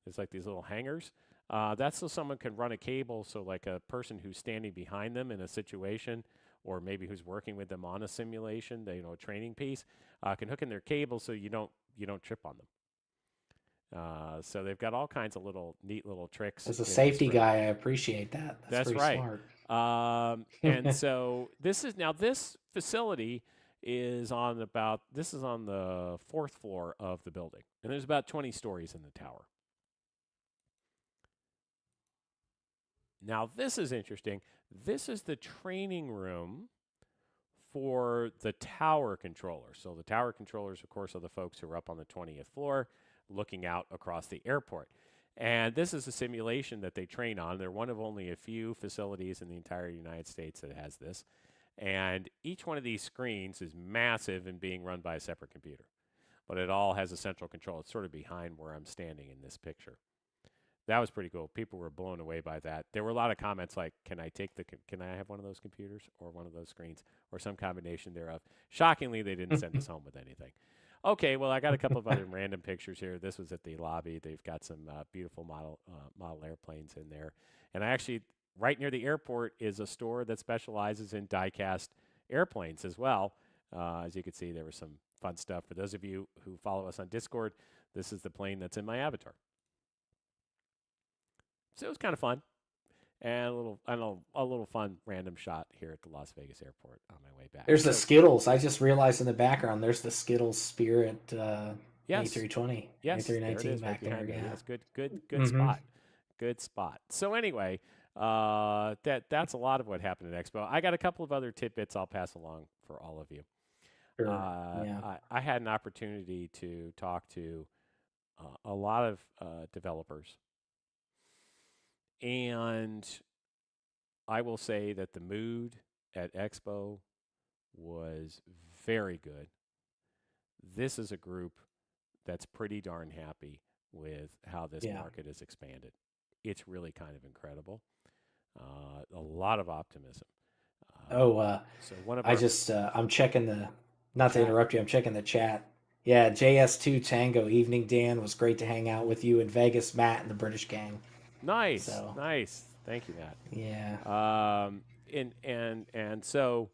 There's like these little hangers. That's so someone can run a cable, so like a person who's standing behind them in a situation, or maybe who's working with them on a simulation, they, a training piece, can hook in their cable so you don't trip on them. So they've got all kinds of little neat little tricks As a in this safety room. guy, I appreciate that. That's That's pretty right. smart. And so this facility this is on the fourth floor of the building, and there's about 20 stories in the tower. Now this is interesting. This is the training room for the tower controllers. So the tower controllers, of course, are the folks who are up on the 20th floor looking out across the airport. And this is a simulation that they train on. They're one of only a few facilities in the entire United States that has this. And each one of these screens is massive and being run by a separate computer. But it all has a central control. It's sort of behind where I'm standing in this picture. That was pretty cool. People were blown away by that. There were a lot of comments like, can I have one of those computers or one of those screens or some combination thereof?" Shockingly, they didn't send us home with anything. Okay, well, I got a couple of other random pictures here. This was at the lobby. They've got some beautiful model airplanes in there. And I actually, right near the airport is a store that specializes in die-cast airplanes as well. As you can see, there was some fun stuff. For those of you who follow us on Discord, this is the plane that's in my avatar. So it was kind of fun, and a little fun random shot here at the Las Vegas airport on my way back. There's the So Skittles. I just realized in the background there's the Skittles Spirit yes, A320, yes, there it A319 is, right back there. behind me. Yeah. Yes, good Mm-hmm. spot, good spot. So anyway, that's a lot of what happened at Expo. I got a couple of other tidbits I'll pass along for all of you. Sure. Yeah. I had an opportunity to talk to a lot of developers, and I will say that the mood at Expo was very good. This is a group that's pretty darn happy with how this Yeah. market has expanded. It's really kind of incredible. A lot of optimism. Oh, So one of I our just I'm checking the. Not to chat. interrupt you, I'm checking the chat. Yeah, JS2 Tango Evening Dan was great to hang out with you in Vegas, Matt and the British gang. Nice, So nice. Thank you, Matt. yeah, And so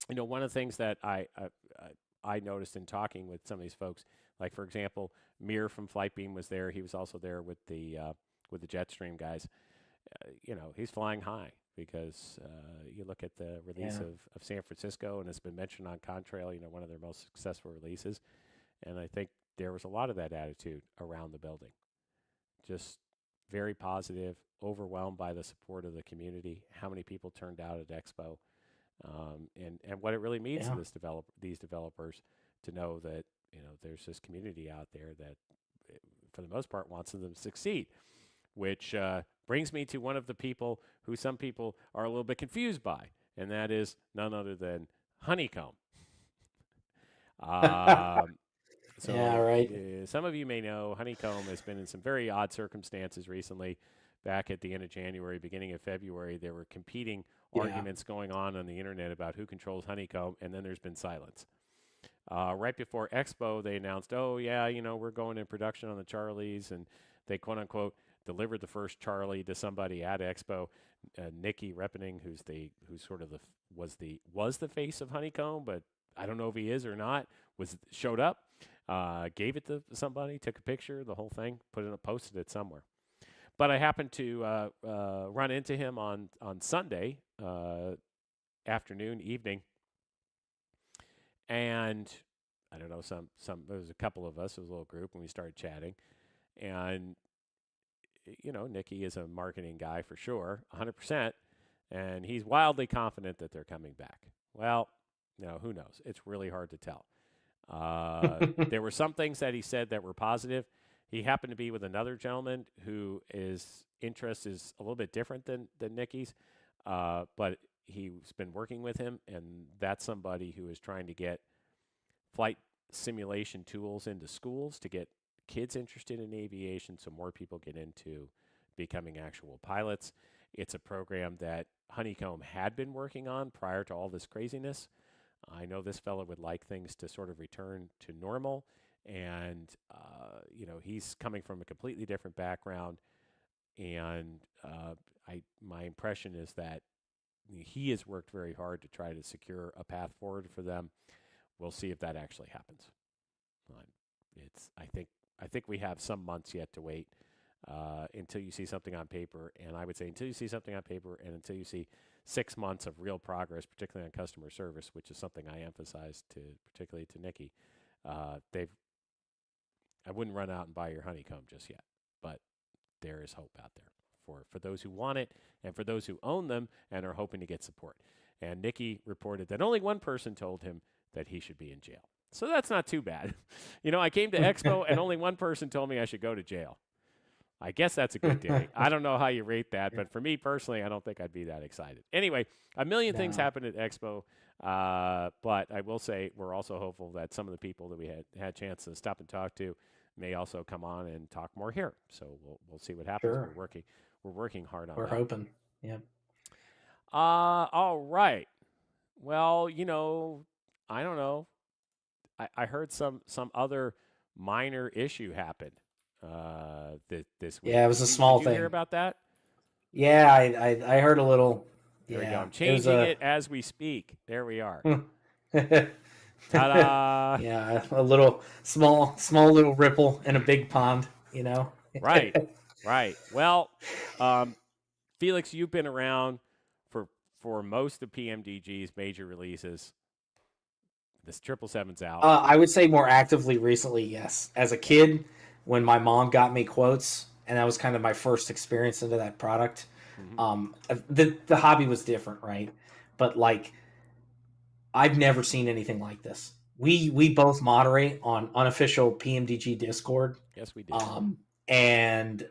one of the things that I noticed in talking with some of these folks, like for example, Mir from Flightbeam was there. He was also there with the Jetstream guys. He's flying high because you look at the release yeah, of San Francisco, and it's been mentioned on Contrail, one of their most successful releases. And I think there was a lot of that attitude around the building. Just very positive, overwhelmed by the support of the community, how many people turned out at Expo, and what it really means to yeah. these developers to know that there's this community out there that, for the most part, wants them to succeed. Which brings me to one of the people who some people are a little bit confused by, and that is none other than Honeycomb. Um, Yeah, so right. some of you may know Honeycomb has been in some very odd circumstances recently. Back at the end of January, beginning of February, there were competing Yeah. arguments going on the internet about who controls Honeycomb, and then there's been silence. Right before Expo, they announced, "Oh yeah, we're going in production on the Charlies," and they quote unquote delivered the first Charlie to somebody at Expo. Nikki Reppening, who's sort of was the face of Honeycomb, but I don't know if he is or not. Showed up, gave it to somebody, took a picture, the whole thing, posted it somewhere. But I happened to run into him on Sunday afternoon, evening, and I don't know, there was a couple of us, it was a little group, and we started chatting. And Nikki is a marketing guy for sure, 100%, and he's wildly confident that they're coming back. Well, who knows? It's really hard to tell. There were some things that he said that were positive. He happened to be with another gentleman who his interest is a little bit different than Nikki's, but he's been working with him, and that's somebody who is trying to get flight simulation tools into schools to get kids interested in aviation so more people get into becoming actual pilots. It's a program that Honeycomb had been working on prior to all this craziness. I know this fellow would like things to sort of return to normal, and he's coming from a completely different background. And my impression is that he has worked very hard to try to secure a path forward for them. We'll see if that actually happens. Uh, I think we have some months yet to wait until you see something on paper. And I would say until you see something on paper and until you see 6 months of real progress, particularly on customer service, which is something I emphasize particularly to Nikki. They've I wouldn't run out and buy your Honeycomb just yet, but there is hope out there for those who want it and for those who own them and are hoping to get support. And Nikki reported that only one person told him that he should be in jail. So that's not too bad. I came to Expo and only one person told me I should go to jail. I guess that's a good day. I don't know how you rate that, but for me personally, I don't think I'd be that excited. Anyway, a million things happened at Expo, but I will say we're also hopeful that some of the people that we had a chance to stop and talk to may also come on and talk more here. So we'll see what happens. Sure. We're working hard on that. We're hoping. Yeah. All right. Well, I don't know. I heard some other minor issue happened this week. Yeah, it was a small thing. thing. Did you hear about that? Yeah, I heard a little. There we go. Yeah, I'm changing it as we speak. There we are. Ta-da! Yeah, a little small little ripple in a big pond, Right. Well, Felix, you've been around for most of PMDG's major releases. This 777's out. I would say more actively recently, yes. As a kid, when my mom got me quotes, and that was kind of my first experience into that product. The hobby was different, right? But like, I've never seen anything like this. We both moderate on unofficial PMDG Discord. Yes, we do. And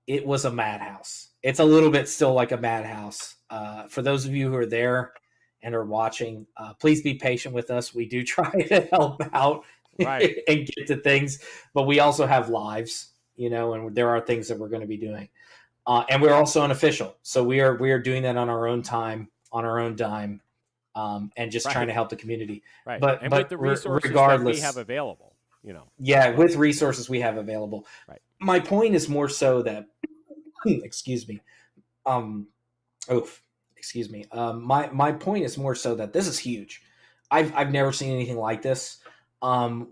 it was a madhouse. It's a little bit still like a madhouse. For those of you who are there and are watching, please be patient with us. We do try to help out right. and get to things, but we also have lives, and there are things that we're going to be doing. And we're also unofficial. So we are doing that on our own time, on our own dime, and just trying to help the community. Right. But with the resources regardless, that we have available, Yeah, with resources we have available. Right. My point is more so that, excuse me. My point is more so that this is huge. I've never seen anything like this.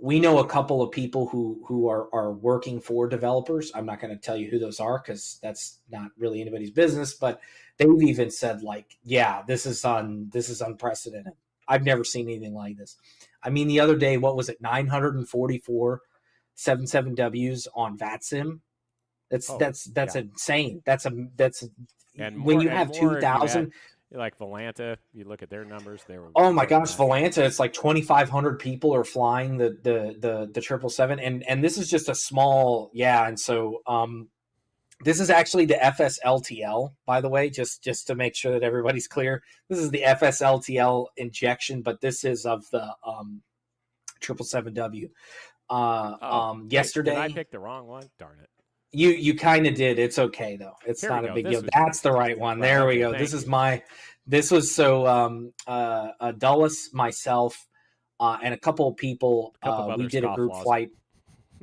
We know a couple of people who are working for developers. I'm not going to tell you who those are because that's not really anybody's business. But they've even said this is unprecedented. I've never seen anything like this. I mean, the other day, what was it? 944 77Ws on VATSIM. That's insane. That's and when you have 2,000. Like Volanta, you look at their numbers. They were. Oh my gosh, Volanta! It's like 2,500 people are flying the 777, and this is just a small, and so this is actually the FS LTL, by the way, just to make sure that everybody's clear. This is the FS LTL injection, but this is of the 777W. Yesterday, did I pick the wrong one? Darn it. You kind of did. It's okay though. It's not a big deal. That's the right one. There we go. This was so Dulles, myself, and a couple of people. We did a group flight.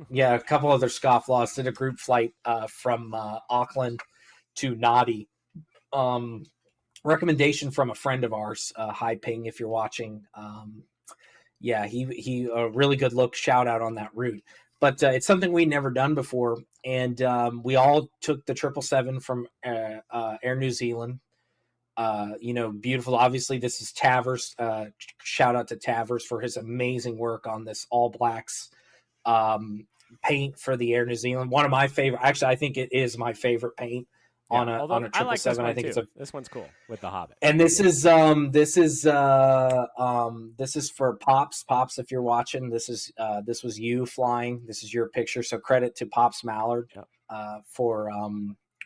Yeah, a couple other scofflaws did a group flight from Auckland to Nadi. Recommendation from a friend of ours, Hi Ping, if you're watching. He a really good look. Shout out on that route. But it's something we'd never done before. And we all took the 777 from Air New Zealand. Beautiful. Obviously, this is Tavers. Shout out to Tavers for his amazing work on this All Blacks paint for the Air New Zealand. One of my favorite. Actually, I think it is my favorite paint on a 777. I think this one's cool with the Hobbit. And this is for Pops. Pops, if you're watching, this was you flying. This is your picture. So credit to Pops Mallard for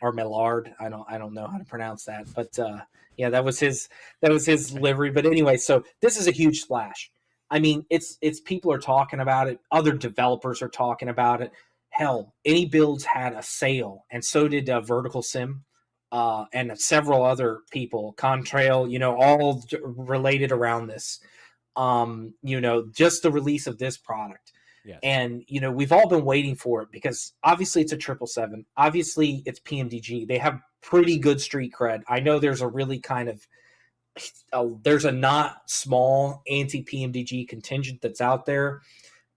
or Millard. I don't know how to pronounce that, but that was his livery. But anyway, so this is a huge splash. I mean, it's people are talking about it. Other developers are talking about it. Hell, Any Builds had a sale, and so did Vertical Sim, and several other people, Contrail. All related around this. Just the release of this product. Yes. And we've all been waiting for it because obviously it's a 777. Obviously it's PMDG. They have pretty good street cred. I know there's a really kind of there's a not small anti PMDG contingent that's out there,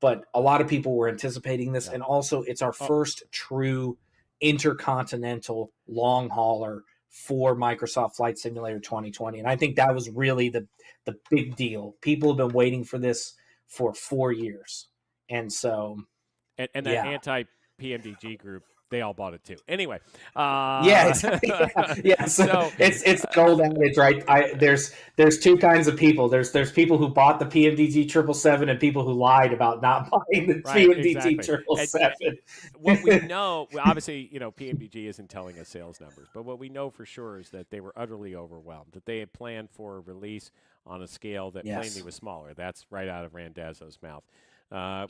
but a lot of people were anticipating this. Yeah. And also, it's our first true intercontinental long hauler for Microsoft Flight Simulator 2020. And I think that was really the big deal. People have been waiting for this for 4 years. And so, and that yeah. anti-PMDG group, they all bought it too. Anyway, yeah. So it's gold adage, right? There's two kinds of people. There's people who bought the PMDG 777 and people who lied about not buying the PMDG 777. What we know, obviously, PMDG isn't telling us sales numbers, but what we know for sure is that they were utterly overwhelmed. That they had planned for a release on a scale that plainly was smaller. That's right out of Randazzo's mouth.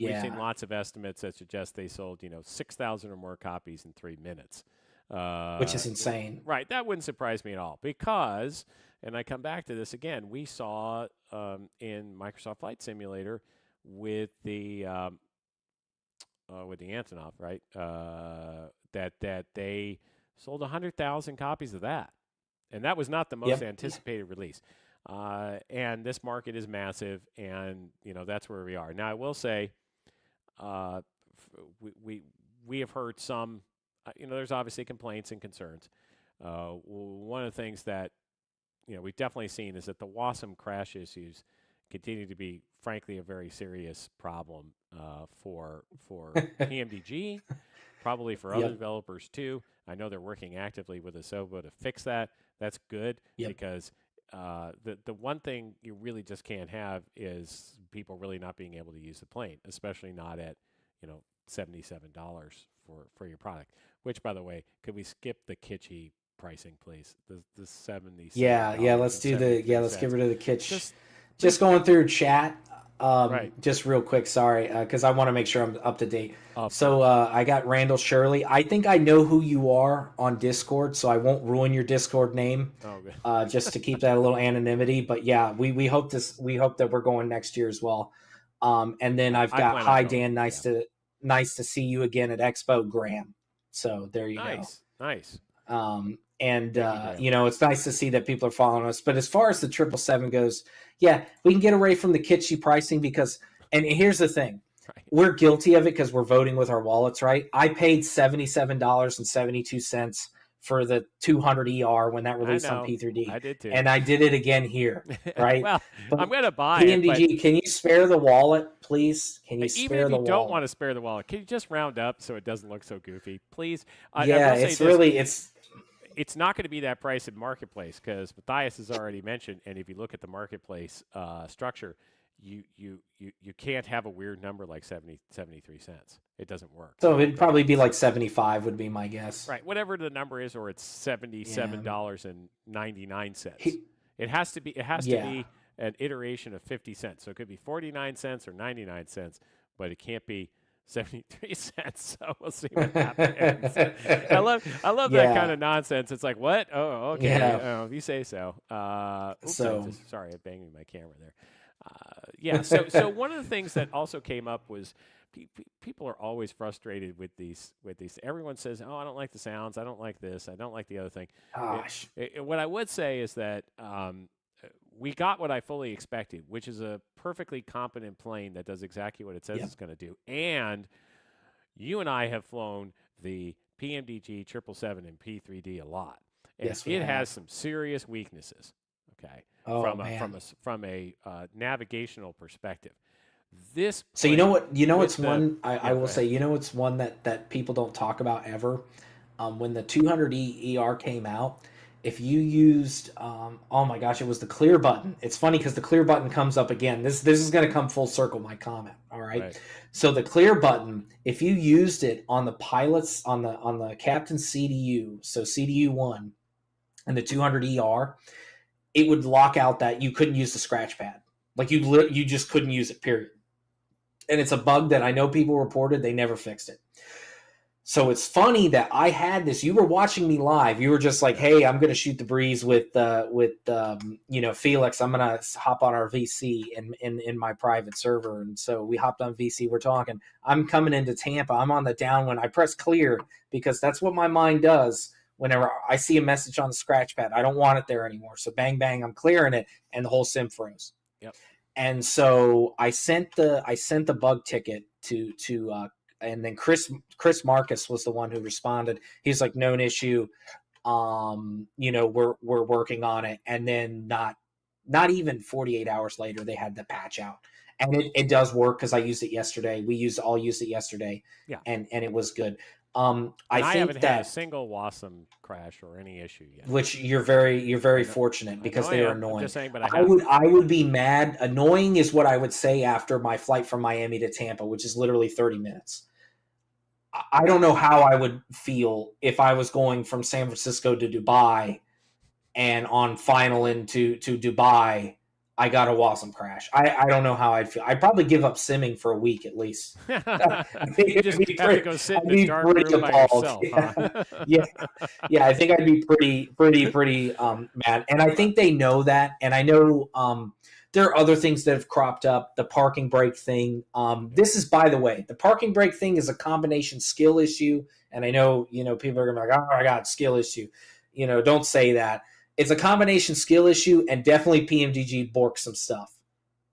We've seen lots of estimates that suggest they sold, 6,000 or more copies in 3 minutes. Which is insane. Right. That wouldn't surprise me at all because, and I come back to this again, we saw in Microsoft Flight Simulator with the Antonov, right, that they sold 100,000 copies of that. And that was not the most anticipated release. And this market is massive, and that's where we are now. I will say, we have heard some. There's obviously complaints and concerns. One of the things that we've definitely seen is that the WASM crash issues continue to be, frankly, a very serious problem for PMDG, probably for other developers too. I know they're working actively with Asobo to fix that. That's good because. The one thing you really just can't have is people really not being able to use the plane, especially not at $77 for your product. Which, by the way, could we skip the kitschy pricing, please? The $77. Let's do let's get rid of the kitsch. Just going through chat. Just real quick, sorry, because I want to make sure I'm up to date. So I got Randall Shirley. I think I know who you are on Discord, so I won't ruin your Discord name. Just to keep that a little anonymity. But yeah, we hope that we're going next year as well. And then I've got hi Dan, nice to see you again at Expo, Graham. So there you go. Nice. It's nice to see that people are following us. But as far as the 777 goes, we can get away from the kitschy pricing because, and here's the thing, we're guilty of it because we're voting with our wallets, right? I paid $77.72 for the 200 ER when that released on P3D. I did too. And I did it again here, right? Well, but I'm going to buy PMDG, it. can you spare the wallet, please? Can you spare the wallet? Even if you don't want to spare the wallet, can you just round up so it doesn't look so goofy, please? It's not going to be that price in Marketplace because Matthias has already mentioned, and if you look at the Marketplace structure, you can't have a weird number like 73 cents. It doesn't work. So it'd probably be like 75 would be my guess. Right. Whatever the number is, or it's $77.99. It has to be an iteration of 50 cents. So it could be 49 cents or 99 cents, but it can't be 73 cents. So we'll see what happens. I love that kind of nonsense. It's like, what? Oh, okay. If you say so. Sorry, I banged my camera there. So one of the things that also came up was people are always frustrated with these. Everyone says, "Oh, I don't like the sounds. I don't like this. I don't like the other thing." Gosh. What I would say is that we got what I fully expected, which is a perfectly competent plane that does exactly what it says it's going to do. And you and I have flown the PMDG 777 and P3D a lot, and it has some serious weaknesses. Okay, from a navigational perspective. This so you know it's one I will say it's one that people don't talk about ever. When the 200E ER came out, if you used oh my gosh, it was the clear button. It's funny because the clear button comes up again. This is going to come full circle, my comment. All right. So the clear button, if you used it on the pilots on the captain's CDU, so CDU 1 and the 200 ER, it would lock out that you couldn't use the scratch pad. Like you just couldn't use it, period. And it's a bug that I know people reported, they never fixed it. So it's funny that I had this. You were watching me live. You were just like, Yeah. "Hey, I'm going to shoot the breeze with Felix. I'm going to hop on our VC in my private server." And so we hopped on VC. We're talking. I'm coming into Tampa. I'm on the downwind. I press clear because that's what my mind does whenever I see a message on the scratch pad. I don't want it there anymore. So bang bang, I'm clearing it, and the whole sim froze. Yep. And so I sent the bug ticket to and then Chris Marcus was the one who responded. He's like, known issue. We're working on it. And then not even 48 hours later, they had the patch out. And it does work because I used it yesterday. All used it yesterday. Yeah. And it was good. And I I think haven't had a that single WASM crash or any issue yet. which you're very I know, fortunate I know because I they are am. I'm annoying. just saying, but I I haven't. would be mad. Annoying is what I would say after my flight from Miami to Tampa, which is literally 30 minutes. I don't know how I would feel if I was going from San Francisco to Dubai and on final into to Dubai, I got a Wasm crash. I don't know how I'd feel. I'd probably give up simming for a week at least. I think You just have to go sit I'd in a be dark pretty room by appalled. yourself, huh? Yeah, yeah. I think I'd be pretty mad. And I think they know that. And I know there are other things that have cropped up. The parking brake thing. This is, by the way, the parking brake thing is a combination skill issue. And I know people are gonna be like, oh my god, skill issue. Don't say that. It's a combination skill issue, and definitely PMDG borked some stuff.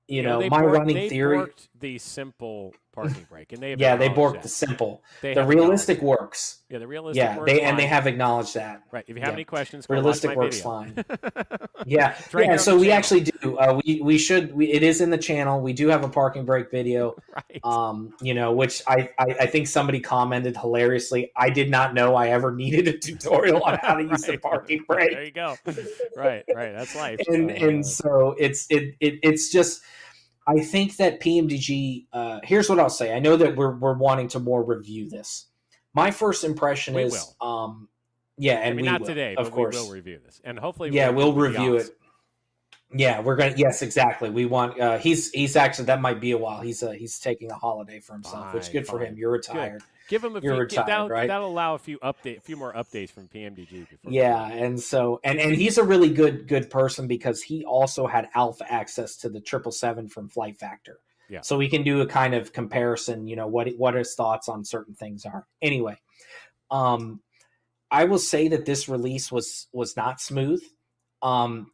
They My running theory. borked the simple parking brake, and they have Yeah, they acknowledged borked the that. simple. They The have acknowledged realistic that. works. Yeah, the realistic Yeah, works they fine. have acknowledged that. Right. If you have Yeah, any questions, go watch realistic my works video. fine. Yeah, It's right yeah. here on the So we channel. actually do. We should. It is in the channel. We do have a parking brake video. Right. Which I think somebody commented hilariously. I did not know I ever needed a tutorial on how to use the Right. parking There brake. you go. Right. Right. That's life. And so it's just. I think that PMDG. Here's what I'll say. I know that we're wanting to more review this. My first impression We is, will. yeah, I and mean, we not will, today, of but we will course. review this, and hopefully Yeah, we'll do we'll it with review Yas. it. Yeah, we're gonna. Yes, exactly. We want. He's actually, that might be a while. He's taking a holiday for himself, which Fine. good for him. Fine. You're Good. retired. Give him a You're few. retired, right? That'll allow a few more updates from PMDG before we Yeah, leave. and so and he's a really good person because he also had alpha access to the 777 from Flight Factor, Yeah. so we can do a kind of comparison. What his thoughts on certain things are. Anyway, um, I will say that this release was not smooth.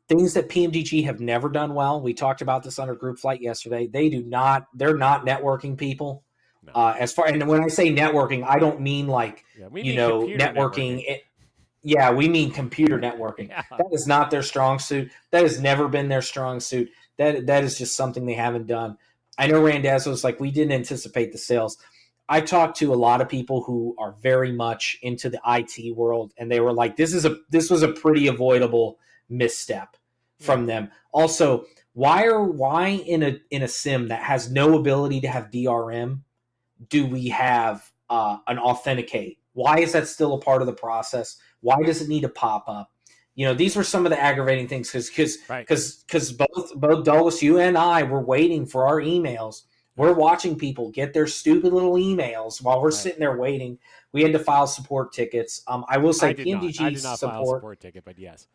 Things that PMDG have never done well. We talked about this on our group flight yesterday. They're not networking people. No. As far, and when I say networking, I don't mean like Yeah. We mean computer networking. networking. Yeah, we mean computer networking. Yeah. That is not their strong suit. That has never been their strong suit. That is just something they haven't done. I know Randazzo was like, we didn't anticipate the sales. I talked to a lot of people who are very much into the IT world, and they were like, this was a pretty avoidable misstep from them. Also, why in a sim that has no ability to have DRM do we have an authenticate? Why is that still a part of the process? Why does it need to pop up? These were some of the aggravating things because both Dulles, you and I were waiting for our emails. We're watching people get their stupid little emails while we're sitting there waiting. We had to file support tickets. I will say I did not. I did PMDG's not file a support. support ticket, but yes.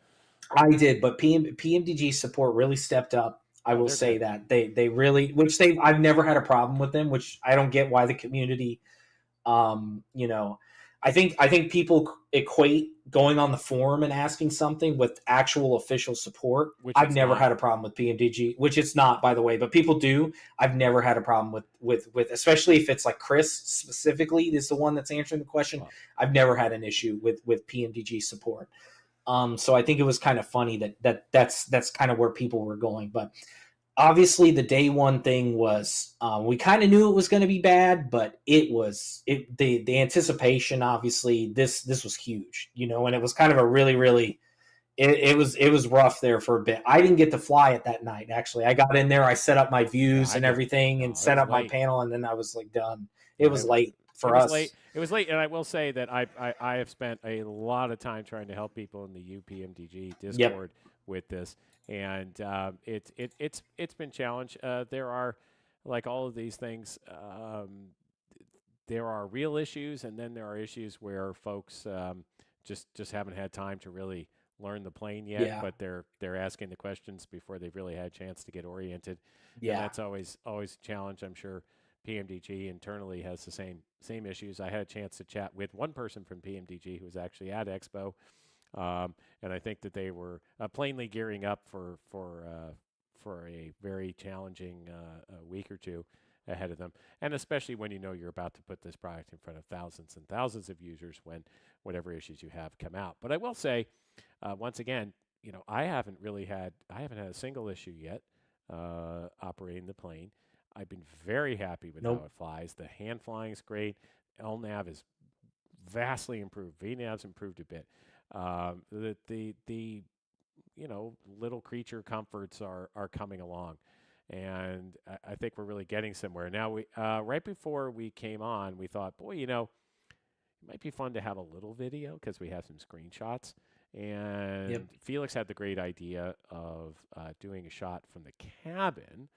I did, but PMDG support really stepped up. I will They're say good. that they really, I've never had a problem with them, which I don't get why the community, I think people equate going on the forum and asking something with actual official support. Which I've it's never not. had a problem with PMDG, which it's not, by the way, but people do. I've never had a problem with especially if it's like Chris specifically is the one that's answering the question. Well, I've never had an issue with PMDG support. So I think it was kind of funny that's kind of where people were going. But obviously, the day one thing was we kind of knew it was going to be bad, but the anticipation. Obviously, this was huge, and it was kind of a really. It was rough there for a bit. I didn't get to fly it that night. Actually, I got in there, I set up my views I and did. everything, and Oh, it set was up my late. panel, and then I was like done. It Yeah, was late it for was us. late. It was late, and I will say that I have spent a lot of time trying to help people in the UPMDG Yep. Discord with this, and it's been challenged. There are, like all of these things, there are real issues, and then there are issues where folks just haven't had time to really learn the plane yet, Yeah. but they're asking the questions before they've really had a chance to get oriented, and Yeah. that's always a challenge. I'm sure PMDG internally has the same issues. I had a chance to chat with one person from PMDG who was actually at Expo, and I think that they were plainly gearing up for a very challenging week or two ahead of them, and especially when you know you're about to put this product in front of thousands and thousands of users when whatever issues you have come out. But I will say, once again, I haven't had a single issue yet operating the plane. I've been very happy with how Nope. it flies. The hand flying is great. LNAV is vastly improved. VNAV's improved a bit. The little creature comforts are coming along, and I think we're really getting somewhere. Now we right before we came on, we thought, boy, it might be fun to have a little video because we have some screenshots. Yep. And Felix had the great idea of doing a shot from the cabin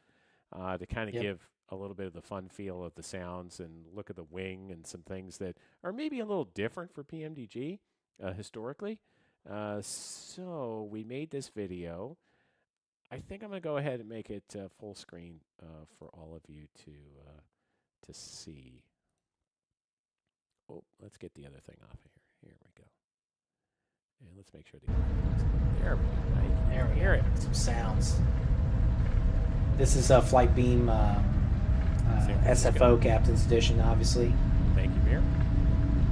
to kind of Yep. give a little bit of the fun feel of the sounds and look at the wing and some things that are maybe a little different for PMDG historically. So we made this video. I think I'm going to go ahead and make it full screen for all of you to see. Oh, let's get the other thing off here. Here we go. And let's make sure the there we go. Now you There can we hear go. it. Some sounds. This is a Flight Beam San Francisco. SFO Captain's Edition, obviously. Thank you, Mir.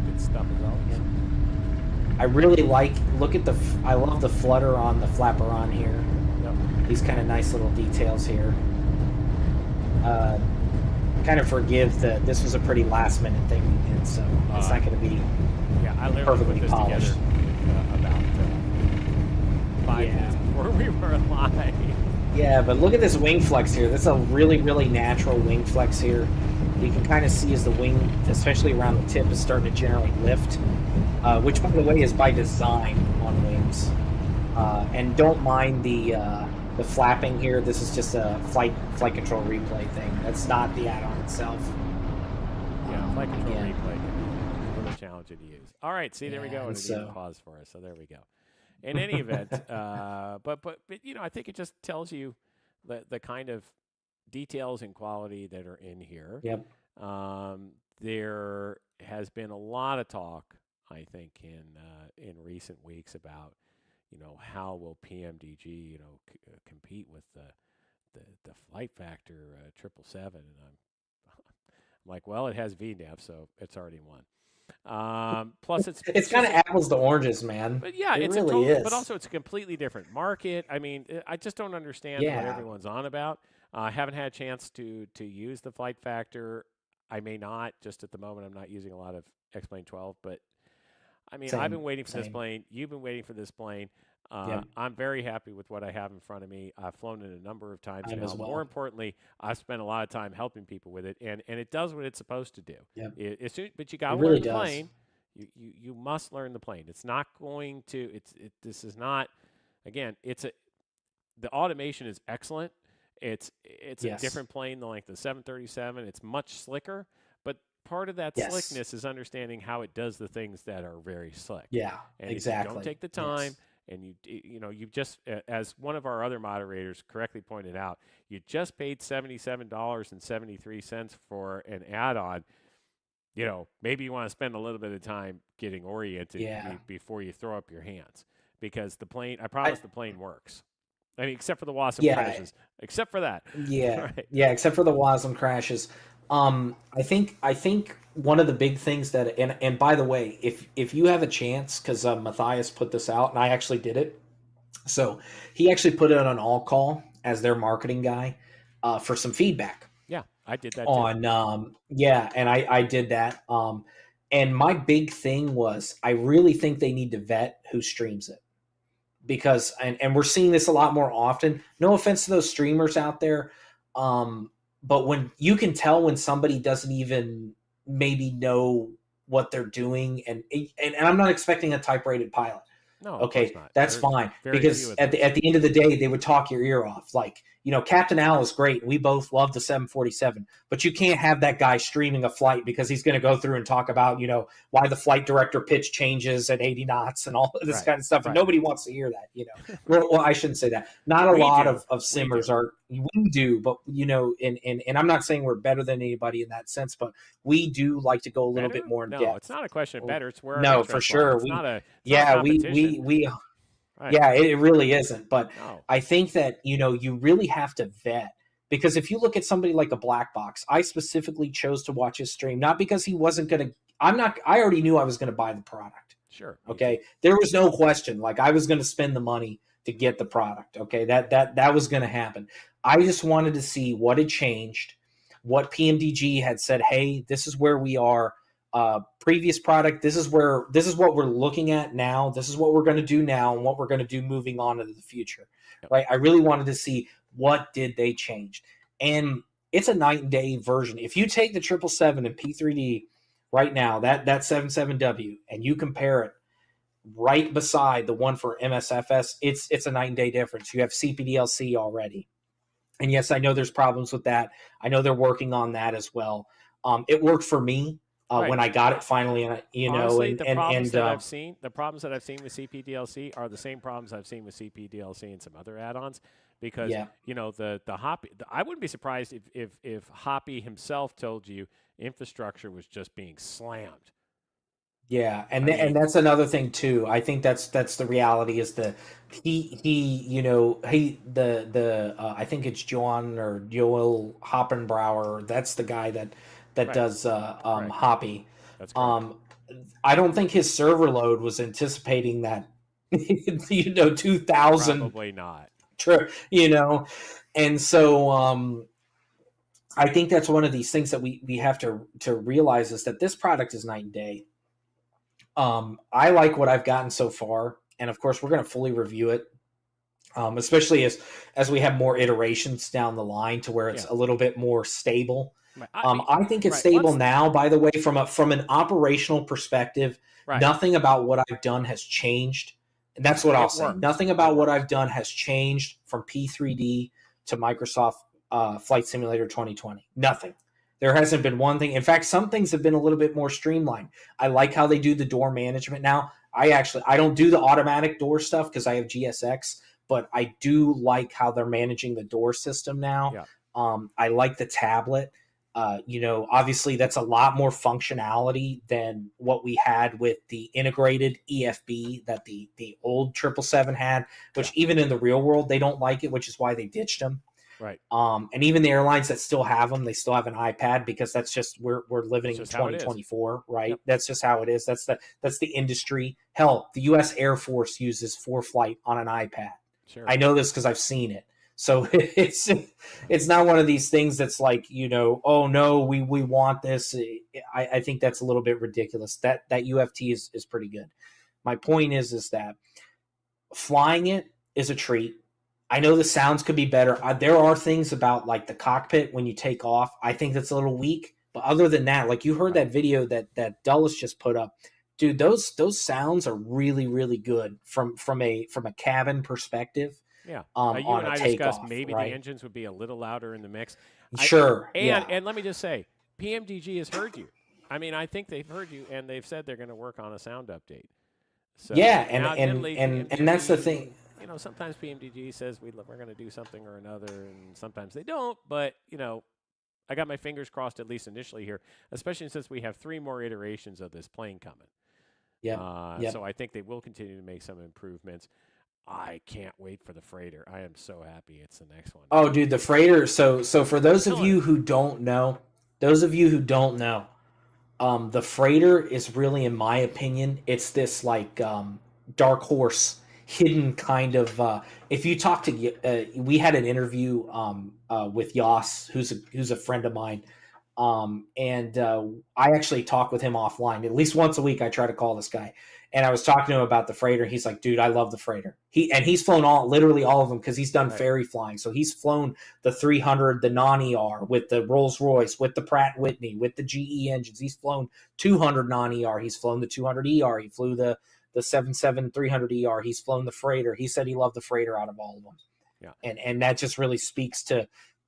Good stuff as always. Yep. I really look at I love the flutter on the flaperon here. Yep. These kind of nice little details here. Kind of forgive that this was a pretty last minute thing we did, so it's not going to be Yeah, I literally perfectly put this polished. together about 5 minutes before we were live. Yeah, but look at this wing flex here. That's a really, really natural wing flex here. You can kind of see as the wing, especially around the tip, is starting to generate lift, which, by the way, is by design on wings. And don't mind the flapping here. This is just a flight control replay thing. That's not the add-on itself. Yeah, flight control again. replay can be a little challenging to use. All right, see, there we Yeah, go. and And it even so- paused for us, so there we go. In any event, but I think it just tells you the kind of details and quality that are in here. Yep. There has been a lot of talk, I think, in recent weeks about how will PMDG compete with the flight factor 777, and I'm like, well, it has VNAV, so it's already won. Plus, It's kind of apples to oranges, man. but yeah, it it's really totally, is. but also it's a completely different market. I mean, I just don't understand what Yeah. everyone's on about. I haven't had a chance to use the flight factor. I may not, just at the moment. I'm not using a lot of X-Plane 12, but I mean, I've been waiting for this Same. plane. You've been waiting for this plane. Yep. I'm very happy with what I have in front of me. I've flown it a number of times I'm now. as well. More importantly, I've spent a lot of time helping people with it, and it does what it's supposed to do. Yep. But you got to It really learn the does. plane. You must learn the plane. It's not going to. This is not. Again, the automation is excellent. It's Yes. a different plane than like the 737. It's much slicker, but part of that Yes. slickness is understanding how it does the things that are very slick. Yeah, And exactly. if you don't take the time, and you just, as one of our other moderators correctly pointed out, you just paid $77.73 for an add-on. Maybe you want to spend a little bit of time getting oriented before you throw up your hands, because the plane, I promise the plane works. I mean, except for the WASM crashes. Except for that. Yeah, Right. yeah. Except for the WASM crashes. I think one of the big things that, and by the way, if you have a chance, because Matthias put this out, and I actually did it. So he actually put it on All Call as their marketing guy for some feedback. Yeah, I did that too. On and I did that. And my big thing was I really think they need to vet who streams it. Because and we're seeing this a lot more often. No offense to those streamers out there, but when you can tell when somebody doesn't even maybe know what they're doing, and I'm not expecting a type rated pilot, No, of course Okay, not. that's There's fine, very few because of those. at the end of the day, they would talk your ear off. Like, Captain Al is great. We both love the 747, but you can't have that guy streaming a flight because he's going to go through and talk about, why the flight director pitch changes at 80 knots and all of this Right, kind of stuff. And right. nobody wants to hear that. Well, I shouldn't say that. Not a We lot do. of We simmers do. are, we do, but, and I'm not saying we're better than anybody in that sense, but we do like to go a little bit Better? more in No, it's depth. not a question of better. It's where our No, for interests lie. sure. It's not a competition. We Right. yeah, it really isn't. But No. I think that, you really have to vet, because if you look at somebody like a Black Box, I specifically chose to watch his stream, not because he wasn't going to, I already knew I was going to buy the product. Sure. Me too. Okay. There was no question. Like, I was going to spend the money to get the product. Okay. That was going to happen. I just wanted to see what had changed, what PMDG had said. Hey, this is where we are. Previous product. This is what we're looking at now. This is what we're going to do now, and what we're going to do moving on into the future. Yep. Right. I really wanted to see what did they change, and it's a night and day version. If you take the 777 and P3D right now, that 77W, and you compare it right beside the one for MSFS, it's a night and day difference. You have CPDLC already, and yes, I know there's problems with that. I know they're working on that as well. It worked for me Right. when I got it finally, and Honestly, and the problems that I've seen with CPDLC are the same problems I've seen with CPDLC and some other add-ons, because yeah, the Hoppy. I wouldn't be surprised if Hoppy himself told you infrastructure was just being slammed. yeah, I and mean, that's another thing too. I think that's the reality is the I think it's Joan or Joel Hoppenbauer. That's the guy that right, does correct. Hoppy. That's correct. Um, I don't think his server load was anticipating that 2000 Probably not. and so I think that's one of these things that we have to realize, is that this product is night and day. I like what I've gotten so far, and of course we're going to fully review it, especially as we have more iterations down the line to where it's Yeah. a little bit more stable. Right. I mean, I think it's right. stable Let's. now. By the way, from an operational perspective, Right. nothing about what I've done has changed. And that's what I'll It say. works. Nothing It about what works. I've done has changed from P3D to Microsoft Flight Simulator 2020. Nothing. There hasn't been one thing. In fact, some things have been a little bit more streamlined. I like how they do the door management now. I don't do the automatic door stuff because I have GSX, but I do like how they're managing the door system now. Yeah. I like the tablet. Obviously that's a lot more functionality than what we had with the integrated EFB that the old 777 had, which Yeah. even in the real world, they don't like it, which is why they ditched them. Right. And even the airlines that still have them, they still have an iPad, because that's just we're living It's in just how it is. 2024, right? Yep. That's just how it is. That's the industry. Hell, the U.S. Air Force uses ForeFlight on an iPad. Sure. I know this because I've seen it. So it's not one of these things that's like, oh no, we want this. I think that's a little bit ridiculous. That UFT is pretty good. My point is that flying it is a treat. I know the sounds could be better. There are things about like the cockpit when you take off, I think that's a little weak. But other than that, like you heard that video that Dulles just put up, dude, those sounds are really, really good from a cabin perspective. Yeah. You On and a I discussed takeoff, maybe right? the engines would be a little louder in the mix. Sure. And let me just say, PMDG has heard you. I mean, I think they've heard you, and they've said they're going to work on a sound update. So yeah, now, admittedly, and that's the thing. Sometimes PMDG says we're going to do something or another, and sometimes they don't. But I got my fingers crossed at least initially here, especially since we have 3 more iterations of this plane coming. Yeah. So I think they will continue to make some improvements. I can't wait for the freighter. I am so happy it's the next one. Oh, dude, the freighter. So for those of you who don't know, the freighter is really, in my opinion, it's this like dark horse, hidden kind of. If you talk to, we had an interview with Yas, who's a friend of mine, and I actually talk with him offline at least once a week. I try to call this guy, and I was talking to him about the freighter. He's like, dude, I love the freighter. He's flown literally all of them because he's done ferry flying. So he's flown the 300, the non-ER with the Rolls Royce, with the Pratt Whitney, with the GE engines. He's flown 200 non-ER. He's flown the 200 ER. He flew the the 777-300ER. He's flown the freighter. He said he loved the freighter out of all of them. Yeah. And that just really speaks to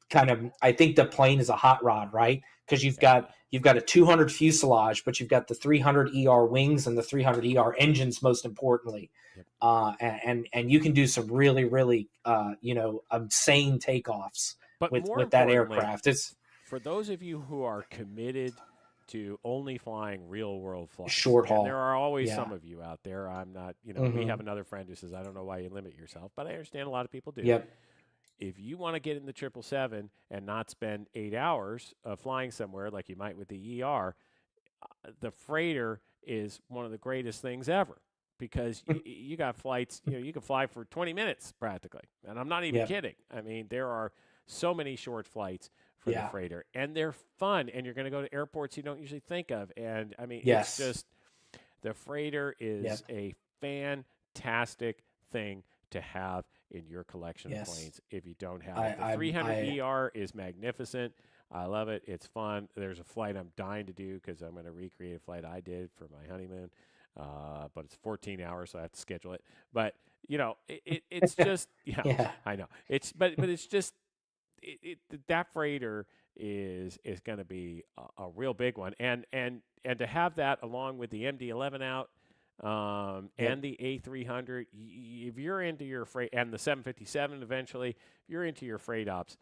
kind of, I think the plane is a hot rod, right? Because you've Yeah. got a 200 fuselage, but you've got the 300ER wings and the 300ER engines, most importantly. Yep. And you can do some really, really insane takeoffs But with more that importantly, aircraft. It's for those of you who are committed to only flying real world flights, short haul. and there are always Yeah. some of you out there. I'm not, we Mhm. have another friend who says, I don't know why you limit yourself, but I understand a lot of people do. Yep. If you want to get in the 777 and not spend 8 hours flying somewhere like you might with the ER, the freighter is one of the greatest things ever because you got flights, you can fly for 20 minutes practically. And I'm not even Yep. kidding. I mean, there are so many short flights for the Yeah. freighter, and they're fun, and you're going to go to airports you don't usually think of. And I mean, Yes. it's just the freighter is Yep. a fantastic thing to have in your collection of Yes. planes if you don't have I- it. The I- 300ER is magnificent. I love it. It's fun. There's a flight I'm dying to do because I'm going to recreate a flight I did for my honeymoon. But it's 14 hours, so I have to schedule it. But it's just Yeah. I know but it's just that freighter is going to be a real big one, and to have that along with the MD-11 out. Yep. And the A300, if you're into your freight, and the 757 eventually, if you're into your freight ops,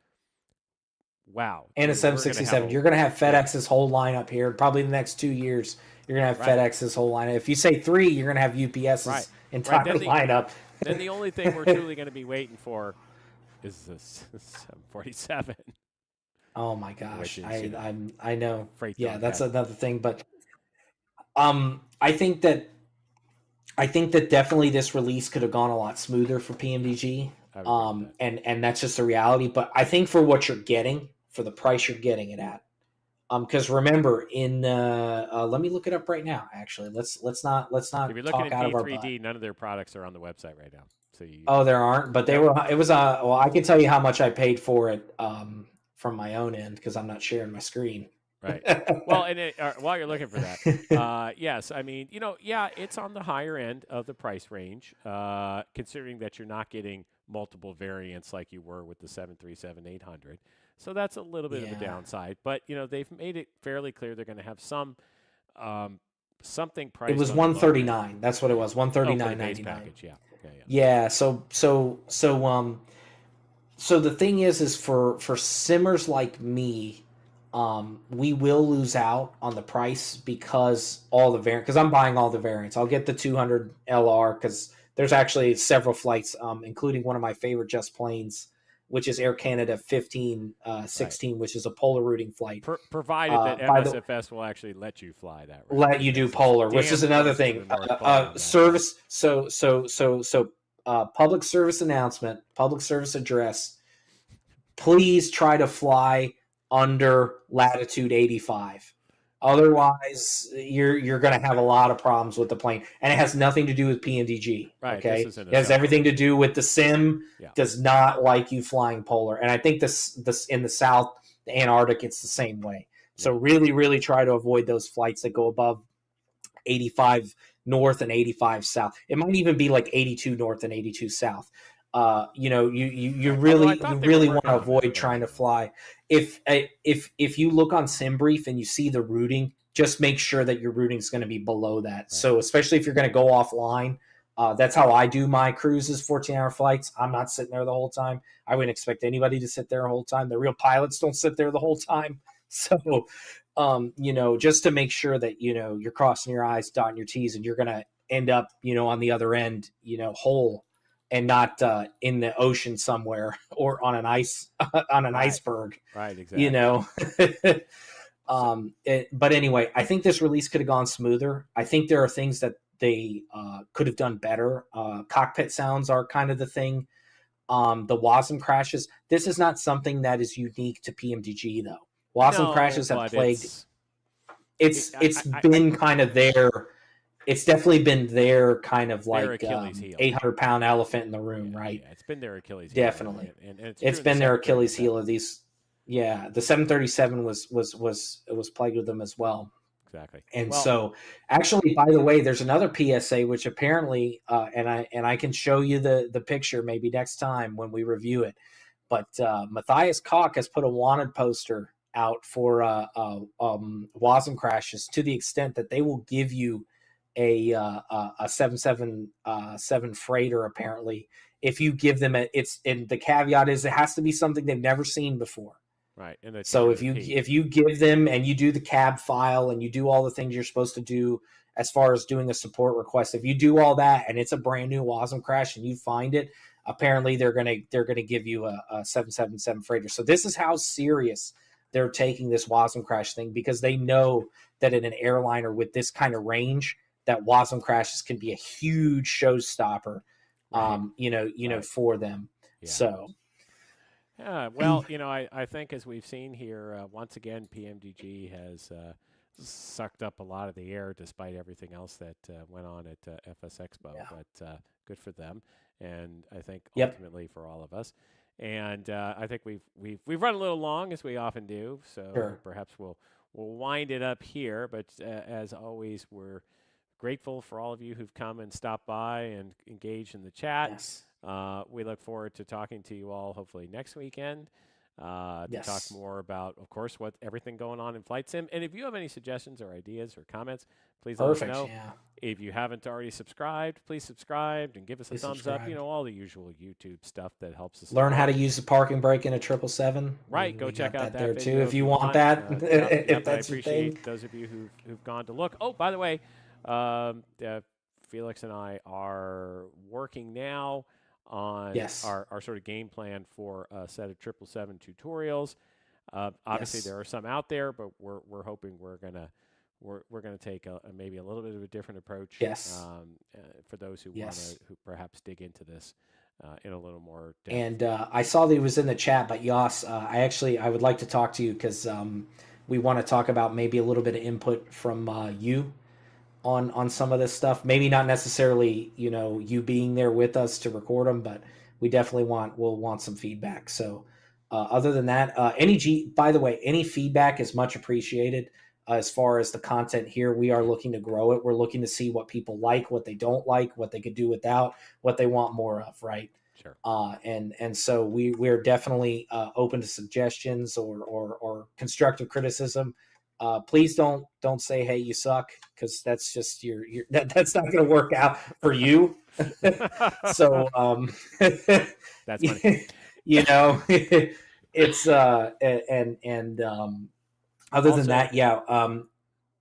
wow. And a we're gonna 767. You're going to have FedEx's whole lineup here. Probably the next 2 years, you're going to have Right. FedEx's whole lineup. If you say 3, you're going to have UPS's Right. entire Then lineup. Then the only thing we're truly going to be waiting for is the 747. Oh my gosh, Which is, I know. freight Yeah, dog that's heaven. another thing. But I think that definitely this release could have gone a lot smoother for PMDG. I would agree with that. And that's just a reality. But I think for what you're getting, for the price you're getting it at, because remember, in let me look it up right now. Actually, let's not If you're looking talk at out of our butt. D3D, none of their products are on the website right now. So you, Oh, there aren't, but they Nope. were. It was well, I can tell you how much I paid for it from my own end because I'm not sharing my screen. right. Well, and while you're looking for that, yes, I mean, it's on the higher end of the price range, considering that you're not getting multiple variants like you were with the 737-800. So that's a little bit of a Yeah. downside, but they've made it fairly clear they're going to have something priced. It was on the lower end. $139. That's what it was. Oh, for the base $139.99. package, yeah. Yeah. So the thing is for simmers like me, we will lose out on the price because all the variants. Because I'm buying all the variants. I'll get the 200 LR because there's actually several flights, including one of my favorite just planes, which is Air Canada 1516, which is a polar routing flight. Provided that by the- MSFS will actually let you fly that route. Let you do because it's polar, which damn is another close to thing. the North Pole on that Service. So public service announcement, public service address. Please try to fly under latitude 85. Otherwise, you're going to have a lot of problems with the plane, and it has nothing to do with PMDG. Right, Okay, this isn't it a has everything to do with the sim. Yeah. Does not like you flying polar, and I think this in the South, the Antarctic, it's the same way. So really, really try to avoid those flights that go above 85 north and 85 south. It might even be like 82 north and 82 south. You Right. really Although I thought they were want working to on that, avoid but trying to anyway. fly. If you look on SimBrief and you see the routing, just make sure that your routing is going to be below that. Right. So especially if you're going to go offline, that's how I do my cruises, 14-hour flights. I'm not sitting there the whole time. I wouldn't expect anybody to sit there the whole time. The real pilots don't sit there the whole time. So, just to make sure that, you're crossing your I's, dotting your T's, and you're going to end up, on the other end, whole and not in the ocean somewhere or on an iceberg. Right, exactly. But anyway, I think this release could have gone smoother. I think there are things that they could have done better. Cockpit sounds are kind of the thing. The WASM crashes. This is not something that is unique to PMDG, though. WASM crashes have plagued. It's been kind of their. It's definitely been their kind of like 800-pound elephant in the room, right? Yeah, it's been their Achilles heel. Definitely, and it's been their Achilles heel of these. Yeah, the 737 was plagued with them as well. exactly. And Well, so, actually, by the way, there's another PSA which apparently, and I can show you the picture maybe next time when we review it. But Matthias Koch has put a wanted poster out for WASM crashes to the extent that they will give you a 777 freighter apparently if you give them it's and the caveat is it has to be something they've never seen before. right, and it's So under if the you P. if you give them and you do the cab file and you do all the things you're supposed to do as far as doing a support request, if you do all that and it's a brand new WASM crash and you find it, apparently they're gonna give you a 777 freighter. So this is how serious they're taking this WASM crash thing because they know that in an airliner with this kind of range, that WASM crashes can be a huge showstopper, Right, right. for them. Yeah. So Well, I think as we've seen here, once again, PMDG has sucked up a lot of the air despite everything else that went on at FS Expo. yeah, But good for them, and I think yep, ultimately for all of us. And I think we've run a little long as we often do, so sure, perhaps we'll wind it up here. But as always, we're grateful for all of you who've come and stopped by and engaged in the chat. yes, We look forward to talking to you all hopefully next weekend to talk yes. more about, of course, what everything going on in Flight Sim. And if you have any suggestions or ideas or comments, please let us Perfect. know. Yeah. If you haven't already subscribed, please subscribe and give us a Please thumbs up. subscribe. All the usual YouTube stuff that helps us Learn how along. to use the parking brake in a 777. Right, go We check got out that that there too video if if you you want want. that. Yep, If yep. And I that's your thing. appreciate those of you who've gone to look. Oh, by the way, Felix and I are working now on Yes. our sort of game plan for a set of 777 tutorials. Obviously, Yes. there are some out there, but we're hoping we're gonna take maybe a little bit of a different approach Yes. for those who want to Yes. who perhaps dig into this in a little more depth. And I saw that he was in the chat, but Yas, I would like to talk to you because we want to talk about maybe a little bit of input from you on some of this stuff. Maybe not necessarily, you being there with us to record them, but we definitely we'll want some feedback. So, other than that, by the way, any feedback is much appreciated. As far as the content here, we are looking to grow it. We're looking to see what people like, what they don't like, what they could do without, what they want more of, right? Sure. And so we're definitely open to suggestions or constructive criticism. Please don't say hey you suck because that's just that's not going to work out for you. So That's funny. you know it's and other than Also, that, yeah,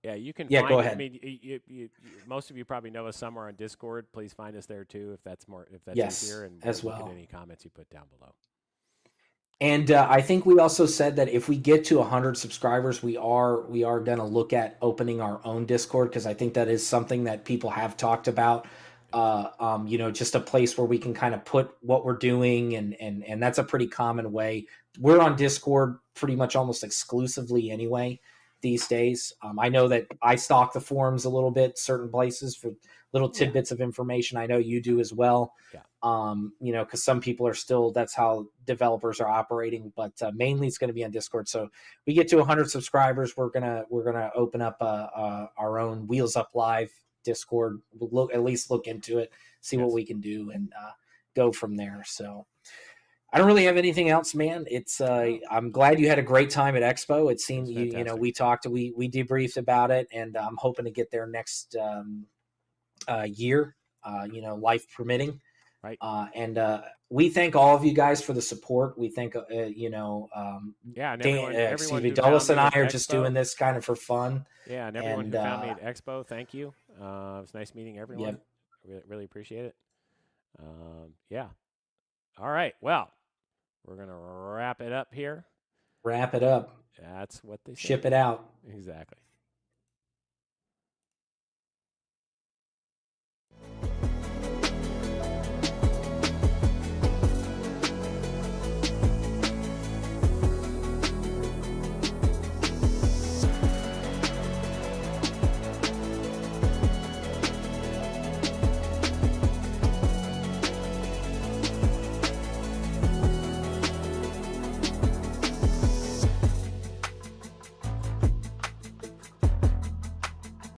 yeah, you can yeah, go find it. I ahead. mean, most of you probably know us somewhere on Discord. Please find us there too, if that's Yes, easier, and we'll as look at well. any comments you put down below. And I think we also said that if we get to 100 subscribers, we are going to look at opening our own Discord because I think that is something that people have talked about. Yes. Just a place where we can kind of put what we're doing, and that's a pretty common way. We're on Discord pretty much almost exclusively anyway these days. I know that I stalk the forums a little bit, certain places for little Yeah. tidbits of information. I know you do as well, Yeah. because some people are still that's how developers are operating, but mainly it's going to be on Discord. So we get to 100 subscribers, we're gonna open up our own Wheels Up Live Discord. We'll at least look into it, see what Yes. we can do, and go from there. So I don't really have anything else, man. It's No, I'm glad you had a great time at Expo. It it seemed was fantastic. we talked, we debriefed about it, and I'm hoping to get there next year, life permitting. Right. And we thank all of you guys for the support. We thank, Yeah, and Dan, excuse everyone me, who found Dulles and me I at are just Expo. doing this kind of for fun. Yeah, and everyone And who found me at Expo. Thank you. It was nice meeting yeah, everyone. Really appreciate it. Yeah. All right. Well, we're gonna wrap it up here. wrap it up, That's what they say. ship it out. Exactly.